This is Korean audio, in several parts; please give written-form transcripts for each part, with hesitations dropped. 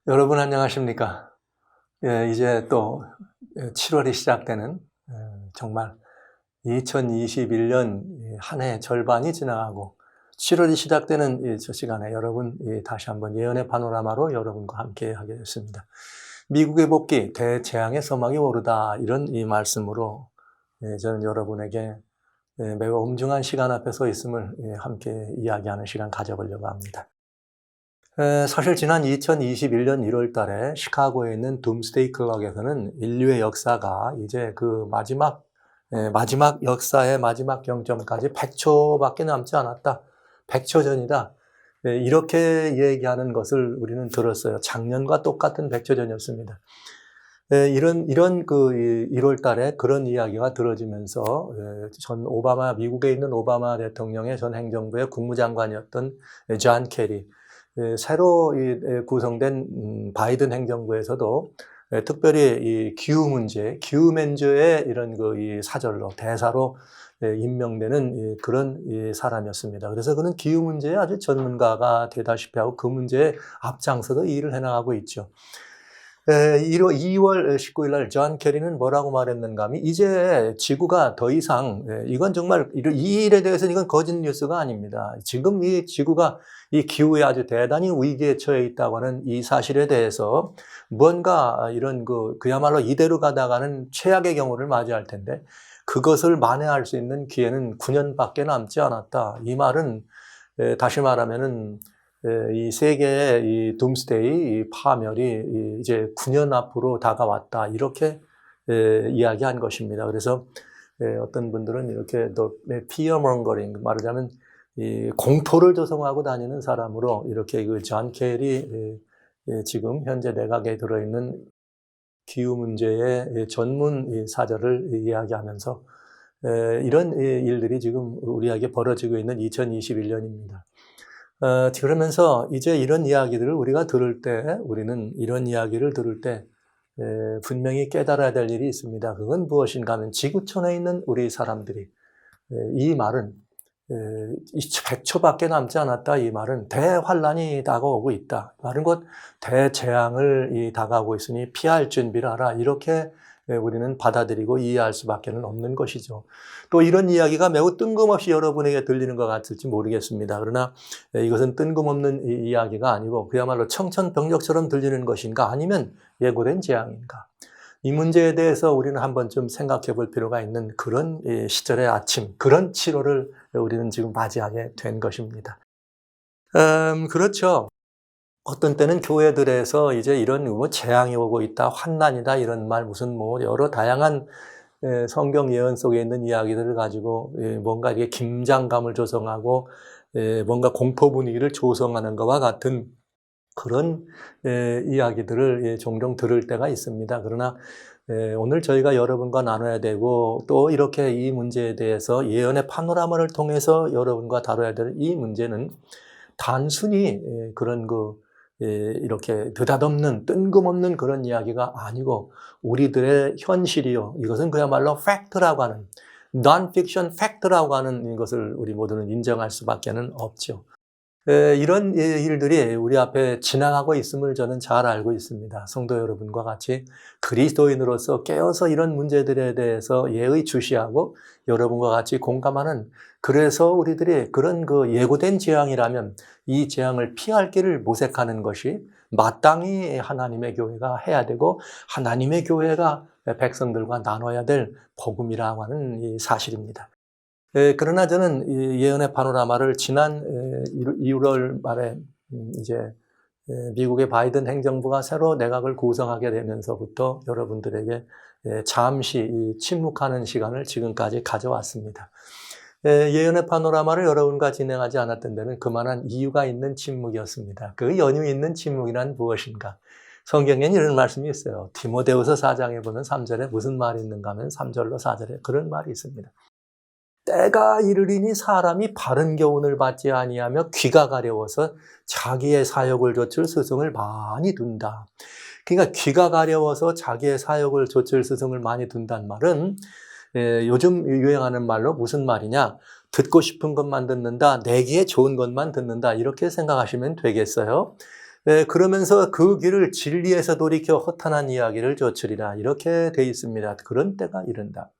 여러분 안녕하십니까? 예, 이제 또 7월이 시작되는 정말 2021년 한 해 절반이 지나가고 7월이 시작되는 저 시간에 여러분 다시 한번 예언의 파노라마로 여러분과 함께 하게 됐습니다. 미국의 복귀, 대재앙의 서막이 오르다 이런 이 말씀으로 저는 여러분에게 매우 엄중한 시간 앞에 서 있음을 함께 이야기하는 시간 가져보려고 합니다. 사실 지난 2021년 1월 달에 시카고에 있는 둠스데이 클럭에서는 인류의 역사가 이제 그 마지막 역사의 마지막 경점까지 100초밖에 남지 않았다. 100초 전이다. 이렇게 얘기하는 것을 우리는 들었어요. 작년과 똑같은 100초 전이었습니다. 이런 그 1월 달에 그런 이야기가 들어지면서 미국에 있는 오바마 대통령의 전 행정부의 국무장관이었던 존 케리, 새로 구성된 바이든 행정부에서도 특별히 이 기후 문제의 이런 이 사절로 대사로 임명되는 그런 사람이었습니다. 그래서 그는 기후 문제에 아주 전문가가 되다시피 하고 그 문제에 앞장서서 일을 해나가고 있죠. 2월 19일 날 존 케리는 뭐라고 말했는가 하면 이제 지구가 더 이상 이건 정말 이 일에 대해서는 이건 거짓 뉴스가 아닙니다. 지금 이 지구가 이 기후에 아주 대단히 위기에 처해 있다고 하는 이 사실에 대해서 뭔가 이런 그야말로 이대로 가다가는 최악의 경우를 맞이할 텐데 그것을 만회할 수 있는 기회는 9년밖에 남지 않았다. 이 말은 다시 말하면은 이 세계의 이 둠스데이 이 파멸이 이제 9년 앞으로 다가왔다. 이렇게 이야기한 것입니다. 그래서 어떤 분들은 이렇게 또 피어먼거링 말하자면 이 공포를 조성하고 다니는 사람으로 이렇게 그 존 케리 지금 현재 내각에 들어있는 기후 문제의 전문 사절을 이야기하면서 이런 일들이 지금 우리에게 벌어지고 있는 2021년입니다. 그러면서 이제 이런 이야기들을 우리가 들을 때, 우리는 이런 이야기를 들을 때 분명히 깨달아야 될 일이 있습니다. 그건 무엇인가 하면 지구촌에 있는 우리 사람들이 이 말은 100초밖에 남지 않았다. 이 말은 대환란이 다가오고 있다. 말은 곧 대재앙을 다가오고 있으니 피할 준비를 하라. 이렇게 우리는 받아들이고 이해할 수밖에 없는 것이죠. 또 이런 이야기가 매우 뜬금없이 여러분에게 들리는 것 같을지 모르겠습니다. 그러나 이것은 뜬금없는 이야기가 아니고 그야말로 청천벽력처럼 들리는 것인가 아니면 예고된 재앙인가. 이 문제에 대해서 우리는 한번 좀 생각해 볼 필요가 있는 그런 시절의 아침, 그런 7월을 우리는 지금 맞이하게 된 것입니다. 그렇죠. 어떤 때는 교회들에서 이제 이런 재앙이 오고 있다, 환난이다 이런 말 무슨 여러 다양한 성경 예언 속에 있는 이야기들을 가지고 뭔가 이게 긴장감을 조성하고 뭔가 공포 분위기를 조성하는 것과 같은 그런 이야기들을 종종 들을 때가 있습니다. 그러나 오늘 저희가 여러분과 나눠야 되고 또 이렇게 이 문제에 대해서 예언의 파노라마를 통해서 여러분과 다뤄야 될 이 문제는 단순히 그런 이렇게 느닷없는 뜬금없는 그런 이야기가 아니고 우리들의 현실이요. 이것은 그야말로 팩트라고 하는 non-fiction 팩트라고 하는 이것을 우리 모두는 인정할 수밖에 없죠. 이런 일들이 우리 앞에 지나가고 있음을 저는 잘 알고 있습니다. 성도 여러분과 같이 그리스도인으로서 깨어서 이런 문제들에 대해서 예의주시하고 여러분과 같이 공감하는, 그래서 우리들이 그런 예고된 재앙이라면 이 재앙을 피할 길을 모색하는 것이 마땅히 하나님의 교회가 해야 되고 하나님의 교회가 백성들과 나눠야 될 복음이라고 하는 이 사실입니다. 그러나 저는 이 예언의 파노라마를 지난 2월 말에 이제 미국의 바이든 행정부가 새로 내각을 구성하게 되면서부터 여러분들에게 잠시 침묵하는 시간을 지금까지 가져왔습니다. 예언의 파노라마를 여러분과 진행하지 않았던 데는 그만한 이유가 있는 침묵이었습니다. 그 연유 있는 침묵이란 무엇인가? 성경에는 이런 말씀이 있어요. 디모데후서 4장에 보면 3절에 무슨 말이 있는가 하면 3절로 4절에 그런 말이 있습니다. 때가 이르리니 사람이 바른 교훈을 받지 아니하며 귀가 가려워서 자기의 사역을 좇을 스승을 많이 둔다. 그러니까 귀가 가려워서 자기의 사역을 좇을 스승을 많이 둔다는 말은 요즘 유행하는 말로 무슨 말이냐? 듣고 싶은 것만 듣는다, 내기에 좋은 것만 듣는다, 이렇게 생각하시면 되겠어요. 그러면서 그 길을 진리에서 돌이켜 허탄한 이야기를 좇으리라. 이렇게 돼 있습니다. 그런 때가 이른다.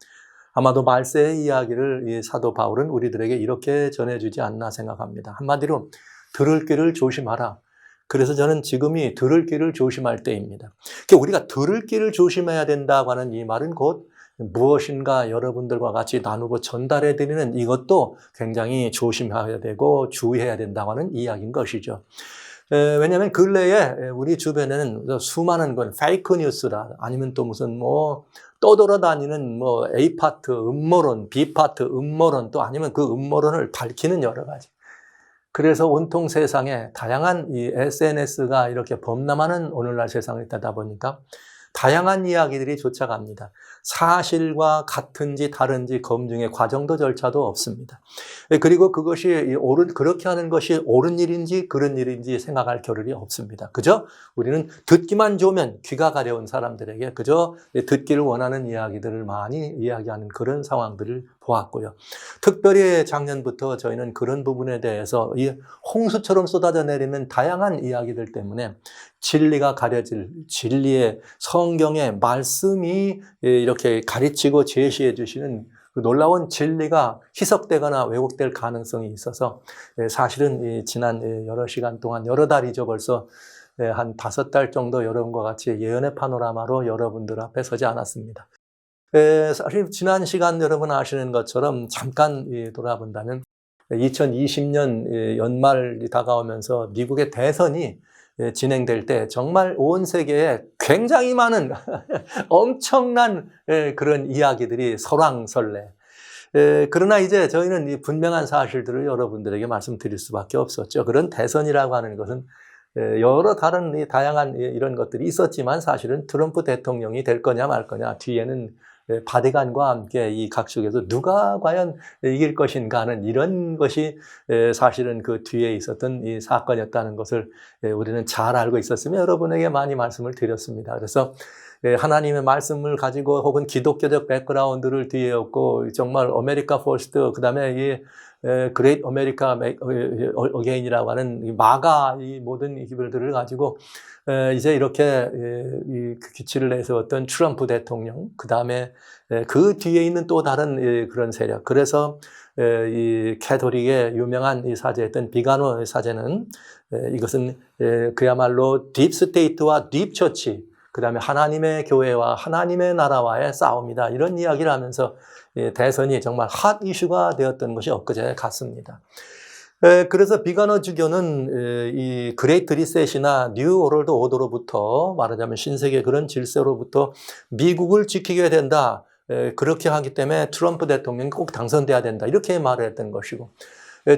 아마도 말세의 이야기를 이 사도 바울은 우리들에게 이렇게 전해주지 않나 생각합니다. 한마디로 들을 길을 조심하라. 그래서 저는 지금이 들을 길을 조심할 때입니다. 우리가 들을 길을 조심해야 된다고 하는 이 말은 곧 무엇인가 여러분들과 같이 나누고 전달해 드리는 이것도 굉장히 조심해야 되고 주의해야 된다고 하는 이야기인 것이죠. 왜냐하면 근래에 우리 주변에는 수많은 건 페이크 뉴스라 아니면 또 무슨 떠돌아다니는 A파트 음모론, B파트 음모론 또 아니면 그 음모론을 밝히는 여러 가지. 그래서 온통 세상에 다양한 이 SNS가 이렇게 범람하는 오늘날 세상이 되다 보니까 다양한 이야기들이 쫓아갑니다. 사실과 같은지 다른지 검증의 과정도 절차도 없습니다. 그리고 그것이 그렇게 하는 것이 옳은 일인지 그런 일인지 생각할 겨를이 없습니다. 그저 우리는 듣기만 좋으면 귀가 가려운 사람들에게 그저 듣기를 원하는 이야기들을 많이 이야기하는 그런 상황들을 보았고요. 특별히 작년부터 저희는 그런 부분에 대해서 이 홍수처럼 쏟아져 내리는 다양한 이야기들 때문에 진리가 가려질 진리의 성경의 말씀이 이렇게 가르치고 제시해 주시는 그 놀라운 진리가 희석되거나 왜곡될 가능성이 있어서 사실은 지난 여러 시간 동안 여러 달이죠. 벌써 한 5달 정도 여러분과 같이 예언의 파노라마로 여러분들 앞에 서지 않았습니다. 사실 지난 시간 여러분 아시는 것처럼 잠깐 돌아본다면 2020년 연말이 다가오면서 미국의 대선이 진행될 때 정말 온 세계에 굉장히 많은 엄청난 그런 이야기들이 설왕설래. 그러나 이제 저희는 이 분명한 사실들을 여러분들에게 말씀드릴 수밖에 없었죠. 그런 대선이라고 하는 것은 여러 다른 다양한 이런 것들이 있었지만 사실은 트럼프 대통령이 될 거냐 말 거냐 뒤에는 바티칸과 함께 이 각축에서 누가 과연 이길 것인가 하는 이런 것이 사실은 그 뒤에 있었던 이 사건이었다는 것을 우리는 잘 알고 있었으며 여러분에게 많이 말씀을 드렸습니다. 그래서 하나님의 말씀을 가지고 혹은 기독교적 백그라운드를 뒤에 얻고 정말 아메리카 퍼스트 그다음에 이 그레이트 아메리카 어게인이라고 하는 이 마가 이 모든 기별들을 가지고 이제 이렇게 이 기치를 내세웠던 트럼프 대통령 그다음에 그 뒤에 있는 또 다른 그런 세력. 그래서 이 캐톨릭의 유명한 이 사제였던 비가노 사제는 이것은 그야말로 딥스테이트와 딥처치 그다음에 하나님의 교회와 하나님의 나라와의 싸움이다. 이런 이야기를 하면서 대선이 정말 핫 이슈가 되었던 것이 엊그제 같습니다. 그래서 비가너 주교는 이 그레이트 리셋이나 뉴 월드 오더로부터 말하자면 신세계 그런 질서로부터 미국을 지키게 된다. 그렇게 하기 때문에 트럼프 대통령이 꼭 당선돼야 된다. 이렇게 말을 했던 것이고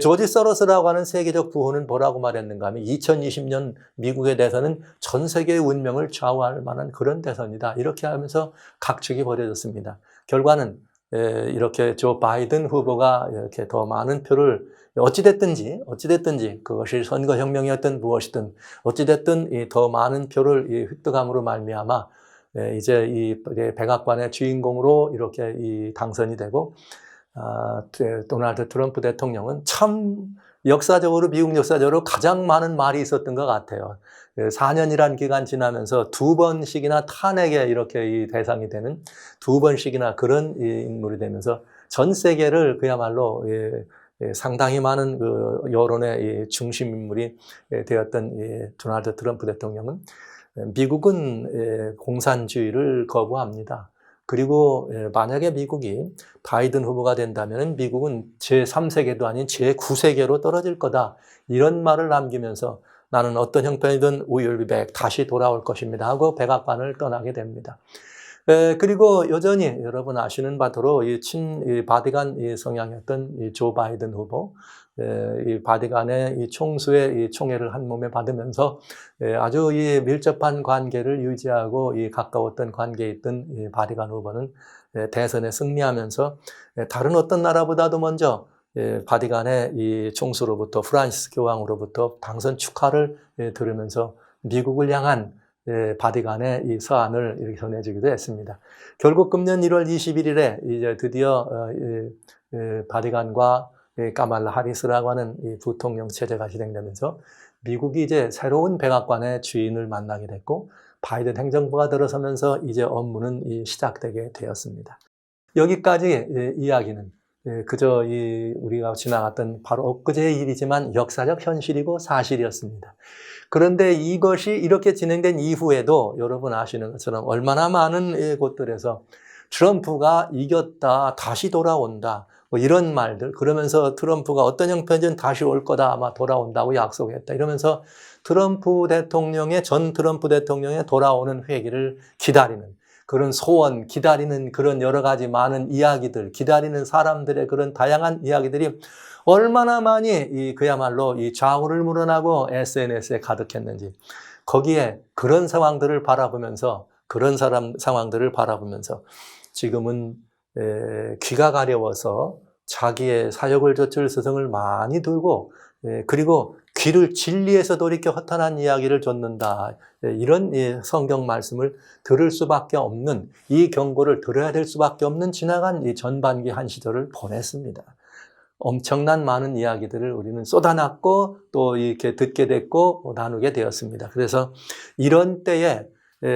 조지 서로스라고 하는 세계적 부호는 뭐라고 말했는가 하면 2020년 미국의 대선은 전 세계의 운명을 좌우할 만한 그런 대선이다. 이렇게 하면서 각축이 벌어졌습니다. 결과는 이렇게 조 바이든 후보가 이렇게 더 많은 표를 어찌됐든지 그것이 선거혁명이었든 무엇이든 어찌됐든 더 많은 표를 획득함으로 말미암아 이제 이 백악관의 주인공으로 이렇게 당선이 되고 도널드 트럼프 대통령은 참 역사적으로 미국 역사적으로 가장 많은 말이 있었던 것 같아요. 4년이란 기간 지나면서 2번씩이나 탄핵에 이렇게 대상이 되는 2번씩이나 그런 인물이 되면서 전 세계를 그야말로 상당히 많은 그 여론의 중심 인물이 되었던 도널드 트럼프 대통령은 미국은 공산주의를 거부합니다. 그리고 만약에 미국이 바이든 후보가 된다면 미국은 제3세계도 아닌 제9세계로 떨어질 거다. 이런 말을 남기면서 나는 어떤 형편이든 we will be back, 다시 돌아올 것입니다 하고 백악관을 떠나게 됩니다. 그리고 여전히 여러분 아시는 바대로 이 바티칸 성향이었던 이 조 바이든 후보, 이 바티칸의 이 총수의 이 총애를 한 몸에 받으면서 아주 이 밀접한 관계를 유지하고 이 가까웠던 관계에 있던 이 바티칸 후보는 대선에 승리하면서 다른 어떤 나라보다도 먼저 바티칸의 이 총수로부터 프란시스 교황으로부터 당선 축하를 들으면서 미국을 향한 바티칸의 이 서한을 이렇게 전해주기도 했습니다. 결국 금년 1월 21일에 이제 드디어 바티칸과 카말라 하리스라고 하는 이 부통령 체제가 진행되면서 미국이 이제 새로운 백악관의 주인을 만나게 됐고 바이든 행정부가 들어서면서 이제 업무는 시작되게 되었습니다. 여기까지 이야기는 그저 우리가 지나갔던 바로 엊그제의 일이지만 역사적 현실이고 사실이었습니다. 그런데 이것이 이렇게 진행된 이후에도 여러분 아시는 것처럼 얼마나 많은 곳들에서 트럼프가 이겼다, 다시 돌아온다, 뭐 이런 말들, 그러면서 트럼프가 어떤 형편이든 다시 올 거다, 아마 돌아온다고 약속했다, 이러면서 전 트럼프 대통령의 돌아오는 회기를 기다리는 그런 소원, 기다리는 그런 여러 가지 많은 이야기들, 기다리는 사람들의 그런 다양한 이야기들이 얼마나 많이 그야말로 이 좌우를 물어나고 SNS에 가득했는지, 거기에 그런 상황들을 바라보면서 지금은 귀가 가려워서 자기의 사역을 좇을 스승을 많이 들고 그리고 귀를 진리에서 돌이켜 허탄한 이야기를 좇는다. 이런 성경 말씀을 들을 수밖에 없는, 이 경고를 들어야 될 수밖에 없는 지나간 이 전반기 한 시절을 보냈습니다. 엄청난 많은 이야기들을 우리는 쏟아놨고 또 이렇게 듣게 됐고 나누게 되었습니다. 그래서 이런 때에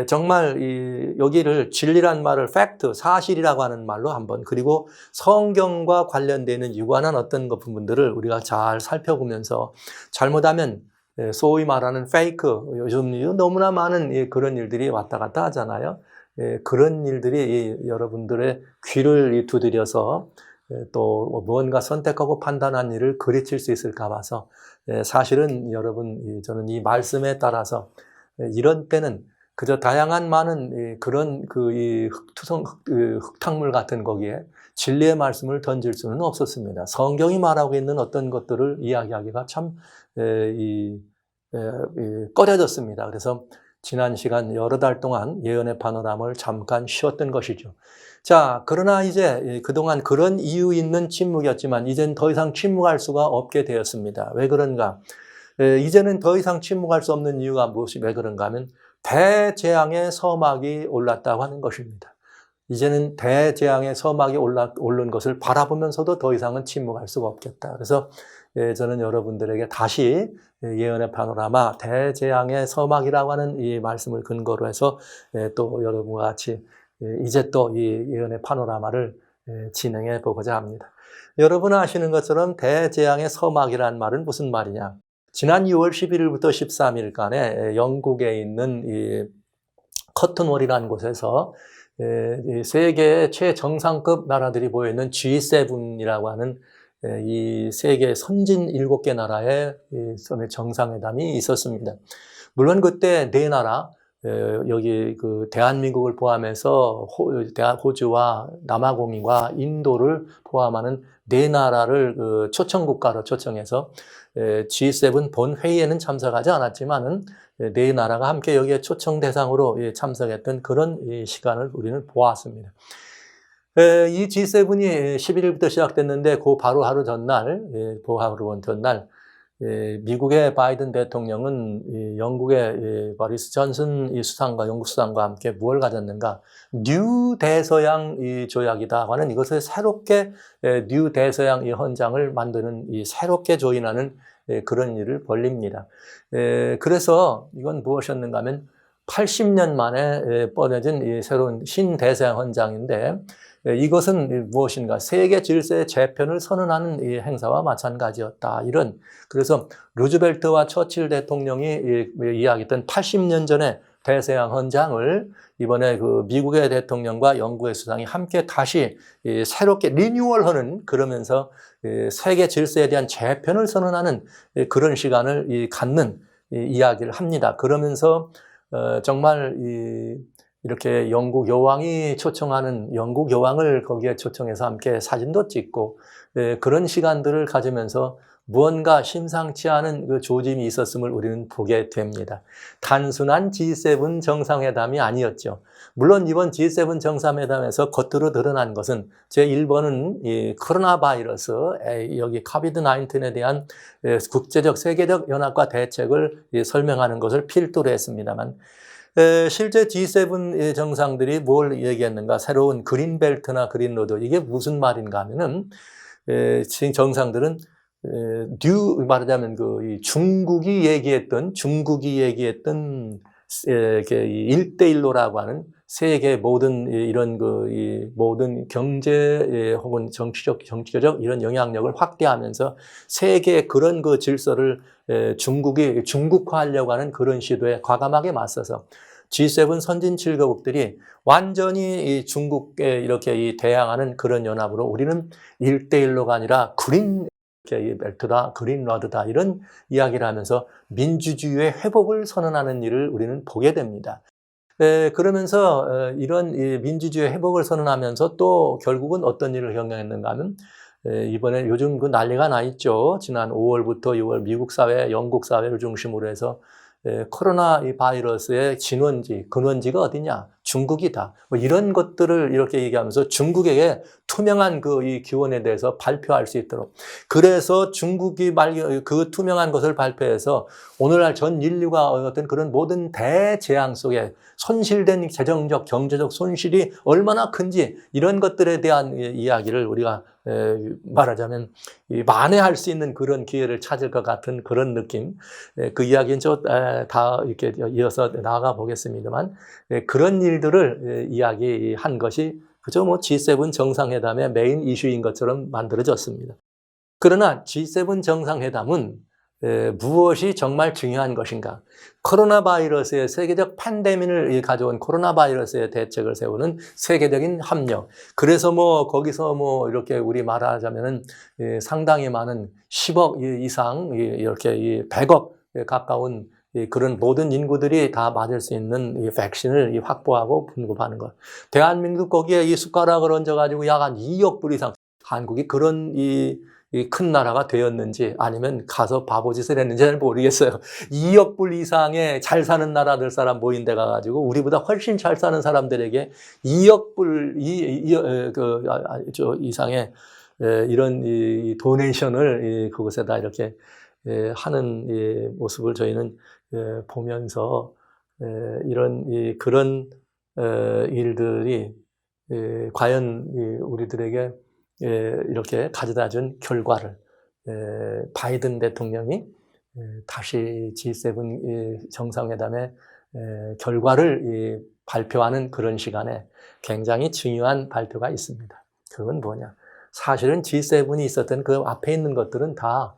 정말 여기를 진리란 말을 팩트, 사실이라고 하는 말로 한번, 그리고 성경과 관련되는 유관한 어떤 부분들을 우리가 잘 살펴보면서 잘못하면 소위 말하는 페이크, 요즘 너무나 많은 그런 일들이 왔다 갔다 하잖아요. 그런 일들이 여러분들의 귀를 두드려서 또 무언가 선택하고 판단한 일을 그르칠 수 있을까 봐서 사실은 여러분, 저는 이 말씀에 따라서 이런 때는 그저 다양한 많은 그런 흙탕물 같은 거기에 진리의 말씀을 던질 수는 없었습니다. 성경이 말하고 있는 어떤 것들을 이야기하기가 참 꺼려졌습니다. 그래서 지난 시간 여러 달 동안 예언의 파노라마를 잠깐 쉬었던 것이죠. 자, 그러나 이제 그동안 그런 이유 있는 침묵이었지만 이젠 더 이상 침묵할 수가 없게 되었습니다. 왜 그런가? 이제는 더 이상 침묵할 수 없는 이유가 왜 그런가 하면 대재앙의 서막이 올랐다고 하는 것입니다. 이제는 대재앙의 서막이 오른 것을 바라보면서도 더 이상은 침묵할 수가 없겠다. 그래서 저는 여러분들에게 다시 예언의 파노라마, 대재앙의 서막이라고 하는 이 말씀을 근거로 해서 또 여러분과 같이 이제 또 이 예언의 파노라마를 진행해 보고자 합니다. 여러분 아시는 것처럼 대재앙의 서막이라는 말은 무슨 말이냐? 지난 6월 11일부터 13일간에 영국에 있는 이 커튼월이라는 곳에서 세계의 최정상급 나라들이 모여있는 G7이라고 하는 이 세계 선진 7개 나라의 정상회담이 있었습니다. 물론 그때 네 나라, 여기 대한민국을 포함해서 호주와 남아공과 인도를 포함하는 네 나라를 초청국가로 초청해서 G7 본 회의에는 참석하지 않았지만은 네 나라가 함께 여기에 초청 대상으로 참석했던 그런 시간을 우리는 보았습니다. 이 G7이 11일부터 시작됐는데 그 바로 하루 전날, 미국의 바이든 대통령은 영국의 보리스 존슨 영국 수상과 함께 무엇을 가졌는가? 뉴 대서양 조약이다 하는 이것을 새롭게 뉴 대서양 헌장을 만드는 새롭게 조인하는 그런 일을 벌립니다. 그래서 이건 무엇이었는가 하면 80년 만에 뻗어진 새로운 신대서양 헌장인데 이것은 무엇인가? 세계 질서의 재편을 선언하는 이 행사와 마찬가지였다. 그래서 루즈벨트와 처칠 대통령이 이야기했던 80년 전의 대서양 헌장을 이번에 미국의 대통령과 영국의 수상이 함께 다시 새롭게 리뉴얼하는, 그러면서 세계 질서에 대한 재편을 선언하는 그런 시간을 갖는 이야기를 합니다. 그러면서 정말 이렇게 영국 여왕이 초청하는 영국 여왕을 거기에 초청해서 함께 사진도 찍고 그런 시간들을 가지면서 무언가 심상치 않은 그 조짐이 있었음을 우리는 보게 됩니다. 단순한 G7 정상회담이 아니었죠. 물론 이번 G7 정상회담에서 겉으로 드러난 것은 제1번은 이 코로나 바이러스, 여기 코비드-19에 대한 국제적 세계적 연합과 대책을 설명하는 것을 필두로 했습니다만 실제 G7 정상들이 뭘 얘기했는가? 새로운 그린벨트나 그린로드, 이게 무슨 말인가 하면은 정상들은 말하자면 이 중국이 얘기했던 이렇게 1대1로라고 하는 세계 모든 이런 이 모든 경제 혹은 정치적 이런 영향력을 확대하면서 세계의 그런 질서를 중국이 중국화하려고 하는 그런 시도에 과감하게 맞서서 G7 선진 7개국들이 완전히 이 중국에 이렇게 대항하는 그런 연합으로 우리는 1대1로가 아니라 그린 벨트다, 그린라드다 이런 이야기를 하면서 민주주의의 회복을 선언하는 일을 우리는 보게 됩니다. 그러면서 이런 민주주의 회복을 선언하면서 또 결국은 어떤 일을 경영했는가 하면 이번에 요즘 난리가 나 있죠. 지난 5월부터 6월 미국 사회, 영국 사회를 중심으로 해서 코로나 바이러스의 근원지가 어디냐? 중국이다. 뭐 이런 것들을 이렇게 얘기하면서 중국에게 투명한 이 기원에 대해서 발표할 수 있도록. 그래서 중국이 그 투명한 것을 발표해서 오늘날 전 인류가 어떤 그런 모든 대재앙 속에 손실된 재정적, 경제적 손실이 얼마나 큰지 이런 것들에 대한 이야기를 우리가 말하자면 만회할 수 있는 그런 기회를 찾을 것 같은 그런 느낌. 그 이야기는 다 이렇게 이어서 나아가 보겠습니다만 그런 일들을 이야기한 것이 그저 G7 정상회담의 메인 이슈인 것처럼 만들어졌습니다. 그러나 G7 정상회담은 무엇이 정말 중요한 것인가? 코로나 바이러스의 세계적 팬데믹을 가져온 코로나 바이러스의 대책을 세우는 세계적인 협력. 그래서 거기서 이렇게 우리 말하자면은 상당히 많은 10억 이상 이렇게 100억 가까운 그런 모든 인구들이 다 맞을 수 있는 백신을 확보하고 분급하는 것. 대한민국 거기에 숟가락을 얹어가지고 약 한 2억 불 이상 한국이 그런 이 큰 나라가 되었는지 아니면 가서 바보짓을 했는지 잘 모르겠어요. 2억 불 이상의 잘 사는 나라들 사람 모인 데 가가지고 우리보다 훨씬 잘 사는 사람들에게 2억 불 이상의 이런 도네이션을 그곳에다 이렇게 하는 모습을 저희는 보면서 이런 그런 일들이 과연 우리들에게 이렇게 가져다준 결과를 바이든 대통령이 다시 G7 정상회담의 결과를 발표하는 그런 시간에 굉장히 중요한 발표가 있습니다. 그건 뭐냐? 사실은 G7이 있었던 그 앞에 있는 것들은 다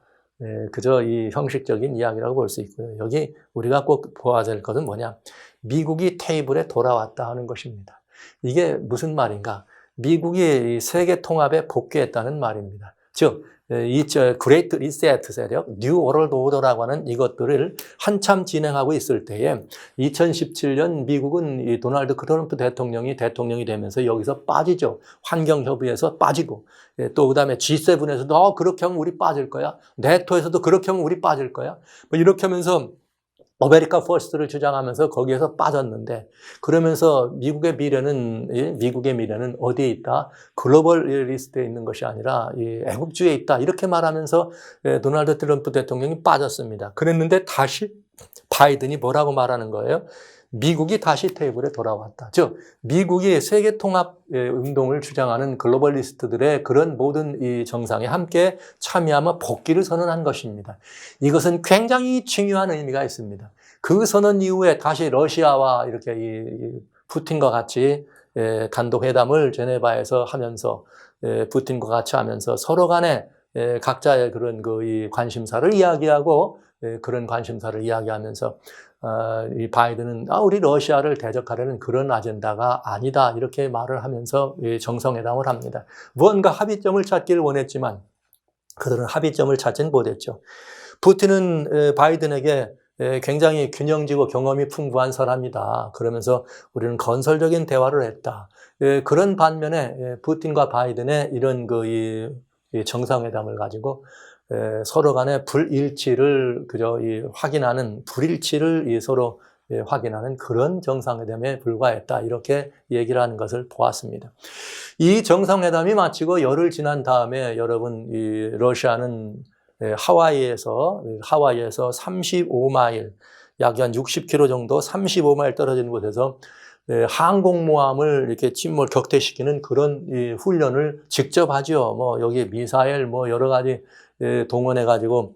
그저 이 형식적인 이야기라고 볼 수 있고요. 여기 우리가 꼭 보아야 될 것은 뭐냐? 미국이 테이블에 돌아왔다 하는 것입니다. 이게 무슨 말인가? 미국이 세계 통합에 복귀했다는 말입니다. 즉, 그레이트 리셋 세력, 뉴 월드 오더라고 하는 이것들을 한참 진행하고 있을 때에 2017년 미국은 이 도널드 트럼프 대통령이 되면서 여기서 빠지죠. 환경협의에서 빠지고 또 그다음에 G7에서도 그렇게 하면 우리 빠질 거야. 네토에서도 그렇게 하면 우리 빠질 거야. 이렇게 하면서 아메리카 퍼스트를 주장하면서 거기에서 빠졌는데 그러면서 미국의 미래는 어디에 있다? 글로벌 리스트에 있는 것이 아니라 애국주의에 있다. 이렇게 말하면서 도널드 트럼프 대통령이 빠졌습니다. 그랬는데 다시 바이든이 뭐라고 말하는 거예요? 미국이 다시 테이블에 돌아왔다. 즉 미국이 세계 통합 운동을 주장하는 글로벌리스트들의 그런 모든 이 정상에 함께 참여하며 복귀를 선언한 것입니다. 이것은 굉장히 중요한 의미가 있습니다. 그 선언 이후에 다시 러시아와 이렇게 푸틴과 같이 단독 회담을 제네바에서 하면서 푸틴과 같이 하면서 서로 간에 각자의 그런 이 관심사를 이야기하고 그런 관심사를 이야기하면서 이 바이든은 우리 러시아를 대적하려는 그런 아젠다가 아니다 이렇게 말을 하면서 정상회담을 합니다. 무언가 합의점을 찾기를 원했지만 그들은 합의점을 찾지는 못했죠. 푸틴은 바이든에게 굉장히 균형지고 경험이 풍부한 사람이다. 그러면서 우리는 건설적인 대화를 했다. 그런 반면에 푸틴과 바이든의 이런 이 정상회담을 가지고 서로 간의 불일치를 확인하는 불일치를 서로 확인하는 그런 정상회담에 불과했다. 이렇게 얘기를 하는 것을 보았습니다. 이 정상회담이 마치고 열흘 지난 다음에 여러분 러시아는 하와이에서 35마일 약 한 60km 정도 35마일 떨어진 곳에서 항공모함을 이렇게 침몰 격퇴시키는 그런 이 훈련을 직접 하죠. 뭐 여기 미사일 뭐 여러 가지 동원해 가지고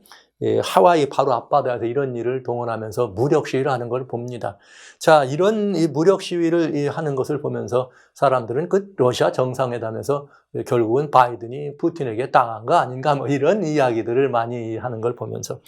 하와이 바로 앞바다에서 이런 일을 동원하면서 무력 시위를 하는 걸 봅니다. 자, 이런 이 무력 시위를 하는 것을 보면서 사람들은 그 러시아 정상회담에서 결국은 바이든이 푸틴에게 당한 거 아닌가 뭐 이런 이야기들을 많이 하는 걸 보면서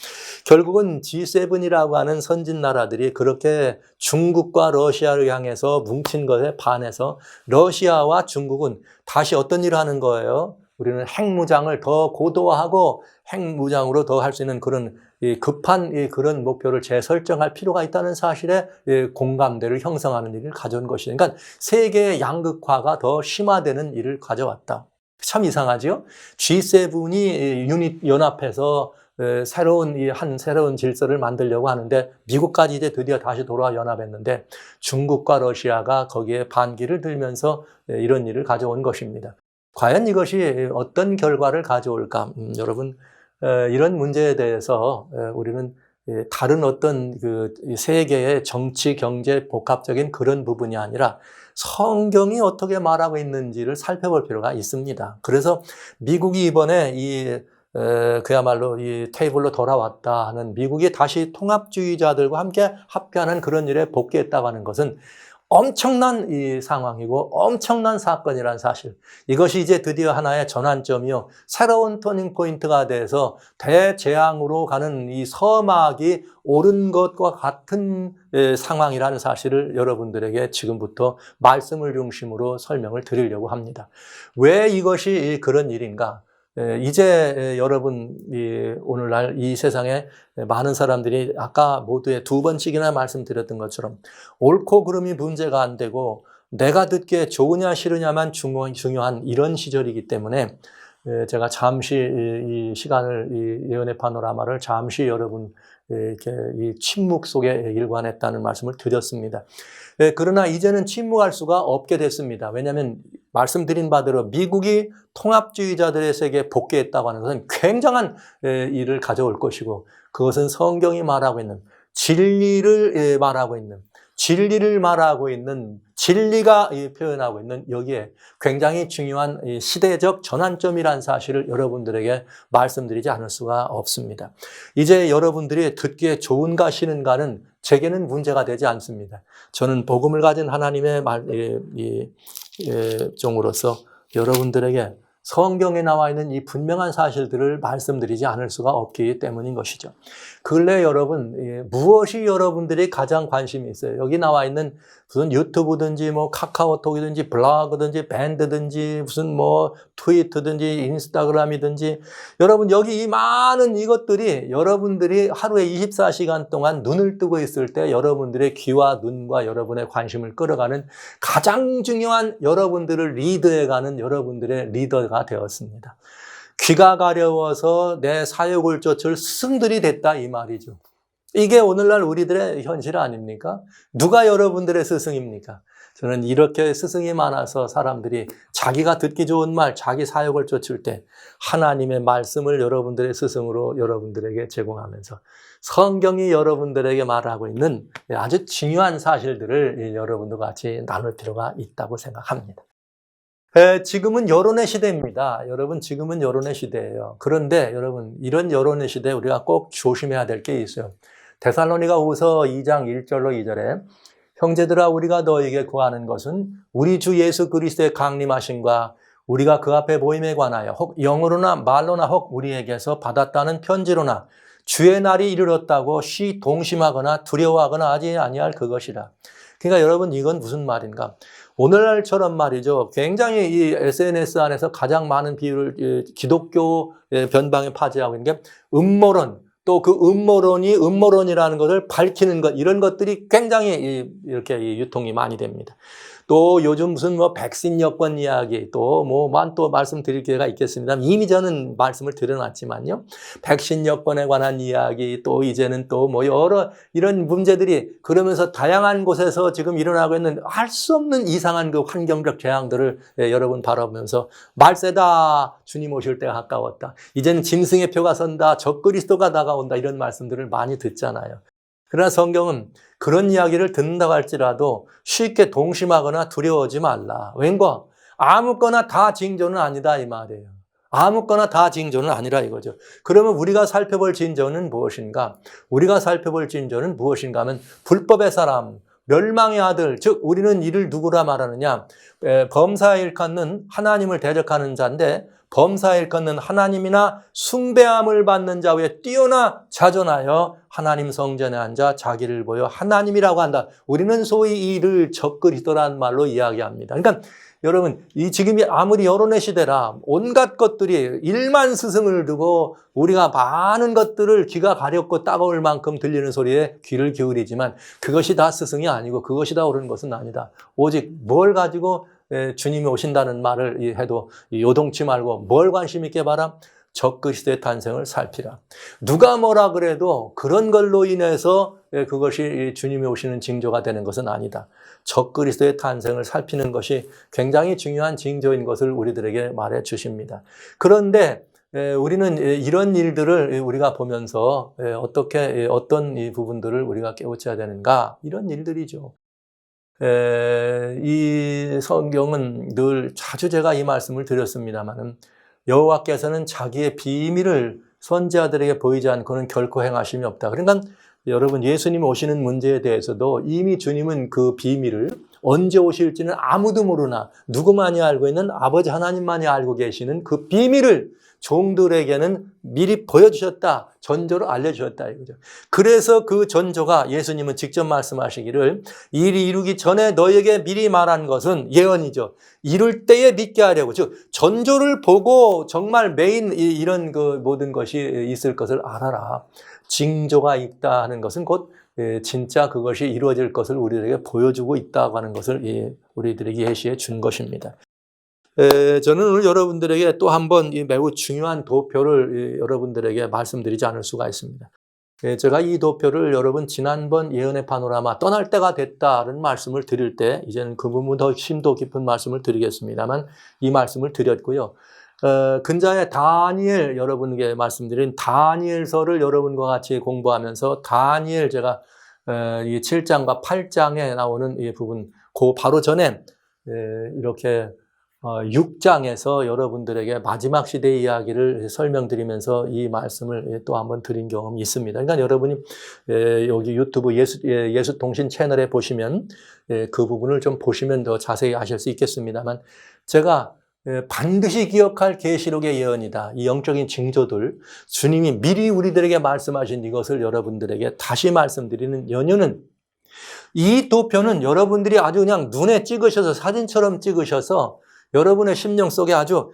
결국은 G7이라고 하는 선진 나라들이 그렇게 중국과 러시아를 향해서 뭉친 것에 반해서 러시아와 중국은 다시 어떤 일을 하는 거예요? 우리는 핵무장을 더 고도화하고 핵무장으로 더 할 수 있는 그런 급한 그런 목표를 재설정할 필요가 있다는 사실에 공감대를 형성하는 일을 가져온 것이죠. 그러니까 세계의 양극화가 더 심화되는 일을 가져왔다. 참 이상하죠? G7이 연합해서 새로운 질서를 만들려고 하는데 미국까지 이제 드디어 다시 돌아와 연합했는데 중국과 러시아가 거기에 반기를 들면서 이런 일을 가져온 것입니다. 과연 이것이 어떤 결과를 가져올까? 여러분, 이런 문제에 대해서 우리는 다른 어떤 그 세계의 정치, 경제, 복합적인 그런 부분이 아니라 성경이 어떻게 말하고 있는지를 살펴볼 필요가 있습니다. 그래서 미국이 이번에 그야말로 이 테이블로 돌아왔다 하는 미국이 다시 통합주의자들과 함께 합의하는 그런 일에 복귀했다고 하는 것은 엄청난 이 상황이고 엄청난 사건이라는 사실. 이것이 이제 드디어 하나의 전환점이요. 새로운 터닝 포인트가 돼서 대재앙으로 가는 이 서막이 오른 것과 같은 상황이라는 사실을 여러분들에게 지금부터 말씀을 중심으로 설명을 드리려고 합니다. 왜 이것이 그런 일인가? 이제 여러분 오늘날 이 세상에 많은 사람들이 아까 모두에 두 번씩이나 말씀드렸던 것처럼 옳고 그름이 문제가 안 되고 내가 듣기에 좋으냐 싫으냐만 중요한 이런 시절이기 때문에 제가 잠시 이 시간을 이 예언의 파노라마를 잠시 여러분 이렇게 이 침묵 속에 일관했다는 말씀을 드렸습니다. 그러나 이제는 침묵할 수가 없게 됐습니다. 왜냐하면 말씀드린 바대로 미국이 통합주의자들의 세계에 복귀했다고 하는 것은 굉장한 일을 가져올 것이고 그것은 성경이 말하고 있는 진리를 말하고 있는 진리가 표현하고 있는 여기에 굉장히 중요한 시대적 전환점이라는 사실을 여러분들에게 말씀드리지 않을 수가 없습니다. 이제 여러분들이 듣기에 좋은가 싫은가는 제게는 문제가 되지 않습니다. 저는 복음을 가진 하나님의 종으로서 여러분들에게 성경에 나와 있는 이 분명한 사실들을 말씀드리지 않을 수가 없기 때문인 것이죠. 근래 여러분, 무엇이 여러분들이 가장 관심이 있어요? 여기 나와 있는 무슨 유튜브든지 뭐 카카오톡이든지 블로그든지 밴드든지 무슨 뭐 트위터든지 인스타그램이든지 여러분 여기 이 많은 이것들이 여러분들이 하루에 24시간 동안 눈을 뜨고 있을 때 여러분들의 귀와 눈과 여러분의 관심을 끌어가는 가장 중요한 여러분들을 리드해가는 여러분들의 리더가 되었습니다. 귀가 가려워서 내 사역을 쫓을 스승들이 됐다 이 말이죠. 이게 오늘날 우리들의 현실 아닙니까? 누가 여러분들의 스승입니까? 저는 이렇게 스승이 많아서 사람들이 자기가 듣기 좋은 말, 자기 사역을 쫓을 때 하나님의 말씀을 여러분들의 스승으로 여러분들에게 제공하면서 성경이 여러분들에게 말하고 있는 아주 중요한 사실들을 여러분들과 같이 나눌 필요가 있다고 생각합니다. 지금은 여론의 시대입니다. 여러분, 지금은 여론의 시대예요. 그런데 여러분, 이런 여론의 시대에 우리가 꼭 조심해야 될 게 있어요. 데살로니가후서 2장 1절로 2절에 형제들아 우리가 너에게 구하는 것은 우리 주 예수 그리스도의 강림하심과 우리가 그 앞에 보임에 관하여 혹 영으로나 말로나 혹 우리에게서 받았다는 편지로나 주의 날이 이르렀다고 동심하거나 두려워하거나 하지 아니할 그것이라. 그러니까 여러분 이건 무슨 말인가? 오늘날처럼 말이죠. 굉장히 이 SNS 안에서 가장 많은 비율을 기독교 변방에 파지하고 있는 게 음모론, 또 그 음모론이 음모론이라는 것을 밝히는 것, 이런 것들이 굉장히 이렇게 유통이 많이 됩니다. 또 요즘 무슨 뭐 백신 여권 이야기 또 말씀드릴 기회가 있겠습니다. 이미 저는 말씀을 드려놨지만요. 백신 여권에 관한 이야기 또 이제는 또 뭐 여러 이런 문제들이 그러면서 다양한 곳에서 지금 일어나고 있는 할 수 없는 이상한 그 환경적 재앙들을 여러분 바라보면서 말세다 주님 오실 때가 가까웠다. 이제는 짐승의 표가 선다. 적그리스도가 다가온다. 이런 말씀들을 많이 듣잖아요. 그러나 성경은 그런 이야기를 듣는다고 할지라도 쉽게 동심하거나 두려워하지 말라. 왠가 아무거나 다 징조는 아니다 이 말이에요. 아무거나 다 징조는 아니라 이거죠. 그러면 우리가 살펴볼 징조는 무엇인가? 우리가 살펴볼 징조는 무엇인가 하면 불법의 사람, 멸망의 아들, 즉 우리는 이를 누구라 말하느냐? 범사에 일컫는 하나님을 대적하는 자인데 범사에 일컫는 하나님이나 숭배함을 받는 자 위에 뛰어나 자존하여 하나님 성전에 앉아 자기를 보여 하나님이라고 한다. 우리는 소위 이를 적그리스도라는 말로 이야기합니다. 그러니까 여러분, 이 지금이 아무리 여론의 시대라 온갖 것들이 일만 스승을 두고 우리가 많은 것들을 귀가 가렵고 따가울 만큼 들리는 소리에 귀를 기울이지만 그것이 다 스승이 아니고 그것이 다 옳은 것은 아니다. 오직 뭘 가지고 주님이 오신다는 말을 해도 요동치 말고 뭘 관심 있게 봐라? 적그리스도의 탄생을 살피라. 누가 뭐라 그래도 그런 걸로 인해서 그것이 주님이 오시는 징조가 되는 것은 아니다. 적그리스도의 탄생을 살피는 것이 굉장히 중요한 징조인 것을 우리들에게 말해 주십니다. 그런데 우리는 이런 일들을 우리가 보면서 어떻게 어떤 이 부분들을 우리가 깨우쳐야 되는가? 이런 일들이죠. 이 성경은 늘 자주 제가 이 말씀을 드렸습니다마는 여호와께서는 자기의 비밀을 선지자들에게 보이지 않고는 결코 행하심이 없다. 그러니까 여러분 예수님 오시는 문제에 대해서도 이미 주님은 그 비밀을 언제 오실지는 아무도 모르나 누구만이 알고 있는 아버지 하나님만이 알고 계시는 그 비밀을 종들에게는 미리 보여주셨다. 전조로 알려주셨다. 이거죠. 그래서 그 전조가 예수님은 직접 말씀하시기를 일이 이루기 전에 너에게 미리 말한 것은 예언이죠. 이룰 때에 믿게 하려고. 즉 전조를 보고 정말 메인 이런 그 모든 것이 있을 것을 알아라. 징조가 있다 하는 것은 곧 진짜 그것이 이루어질 것을 우리들에게 보여주고 있다고 하는 것을 우리들에게 예시해 준 것입니다. 저는 오늘 여러분들에게 또 한 번 매우 중요한 도표를 여러분들에게 말씀드리지 않을 수가 있습니다. 제가 이 도표를 여러분 지난번 예언의 파노라마 떠날 때가 됐다는 말씀을 드릴 때 이제는 그 부분 더 심도 깊은 말씀을 드리겠습니다만 이 말씀을 드렸고요. 근자의 다니엘 여러분에게 말씀드린 다니엘서를 여러분과 같이 공부하면서 다니엘 제가 이 7장과 8장에 나오는 이 부분 그 바로 전에 이렇게 6장에서 여러분들에게 마지막 시대의 이야기를 설명드리면서 이 말씀을 또 한번 드린 경험이 있습니다. 그러니까 여러분이 여기 유튜브 예수통신 채널에 보시면 그 부분을 좀 보시면 더 자세히 아실 수 있겠습니다만 제가 반드시 기억할 계시록의 예언이다. 이 영적인 징조들 주님이 미리 우리들에게 말씀하신 이것을 여러분들에게 다시 말씀드리는 연유는 이 도표는 여러분들이 아주 그냥 눈에 찍으셔서 사진처럼 찍으셔서 여러분의 심령 속에 아주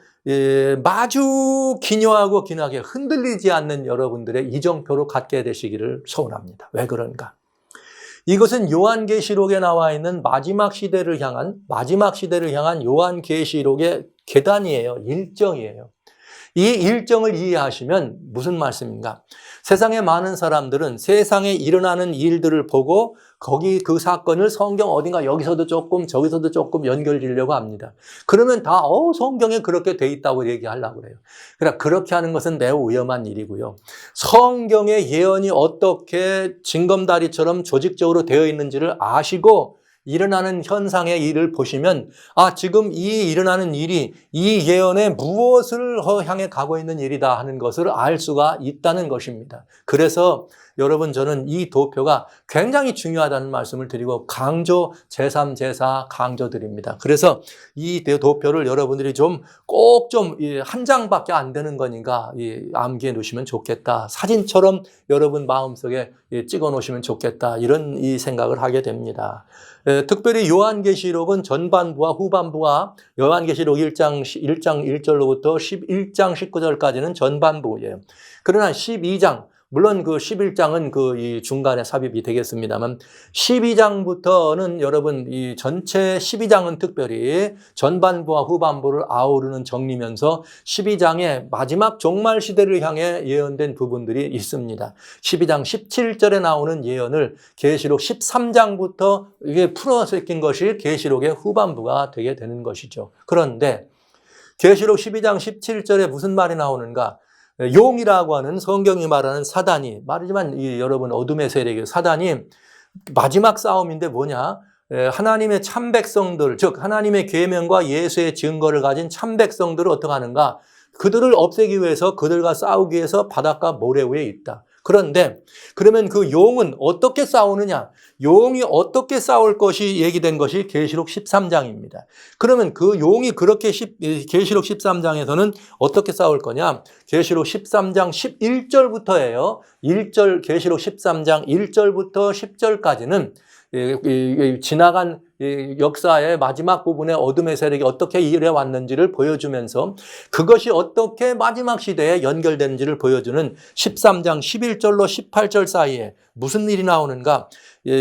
마주 기묘하고 기나게 흔들리지 않는 여러분들의 이정표로 갖게 되시기를 소원합니다. 왜 그런가? 이것은 요한계시록에 나와 있는 마지막 시대를 향한 요한계시록의 계단이에요. 일정이에요. 이 일정을 이해하시면 무슨 말씀인가? 세상의 많은 사람들은 세상에 일어나는 일들을 보고 거기 그 사건을 성경 어딘가 여기서도 조금 저기서도 조금 연결지려고 합니다. 그러면 다 성경에 그렇게 돼 있다고 얘기하려고 그래요. 그러나 그렇게 하는 것은 매우 위험한 일이고요. 성경의 예언이 어떻게 징검다리처럼 조직적으로 되어 있는지를 아시고 일어나는 현상의 일을 보시면 지금 이 일어나는 일이 이 예언에 무엇을 향해 가고 있는 일이다 하는 것을 알 수가 있다는 것입니다. 그래서 여러분 저는 이 도표가 굉장히 중요하다는 말씀을 드리고 강조 제3, 제4 강조드립니다. 그래서 이 도표를 여러분들이 꼭 한 장밖에 안 되는 거니까 암기해 놓으시면 좋겠다. 사진처럼 여러분 마음속에 찍어 놓으시면 좋겠다. 이런 이 생각을 하게 됩니다. 특별히 요한계시록은 전반부와 후반부가 요한계시록 1장 1절로부터 11장 19절까지는 전반부예요. 그러나 12장 물론 그 11장은 이 중간에 삽입이 되겠습니다만 12장부터는 여러분 이 전체 12장은 특별히 전반부와 후반부를 아우르는 정리면서 12장의 마지막 종말 시대를 향해 예언된 부분들이 있습니다. 12장 17절에 나오는 예언을 계시록 13장부터 이게 풀어서 낀 것이 계시록의 후반부가 되게 되는 것이죠. 그런데 계시록 12장 17절에 무슨 말이 나오는가? 용이라고 하는 성경이 말하는 사단이 말이지만 여러분 어둠의 세력이 사단이 마지막 싸움인데 뭐냐? 하나님의 참 백성들, 즉 하나님의 계명과 예수의 증거를 가진 참 백성들을 어떻게 하는가? 그들을 없애기 위해서 그들과 싸우기 위해서 바닷가 모래 위에 있다. 그런데 그러면 그 용은 어떻게 싸우느냐? 용이 어떻게 싸울 것이 얘기된 것이 계시록 13장입니다. 그러면 그 용이 그렇게 계시록 13장에서는 어떻게 싸울 거냐? 계시록 13장 11절부터예요. 1절 계시록 13장 1절부터 10절까지는 지나간 역사의 마지막 부분에 어둠의 세력이 어떻게 일해왔는지를 보여주면서 그것이 어떻게 마지막 시대에 연결되는지를 보여주는 13장 11절로 18절 사이에 무슨 일이 나오는가?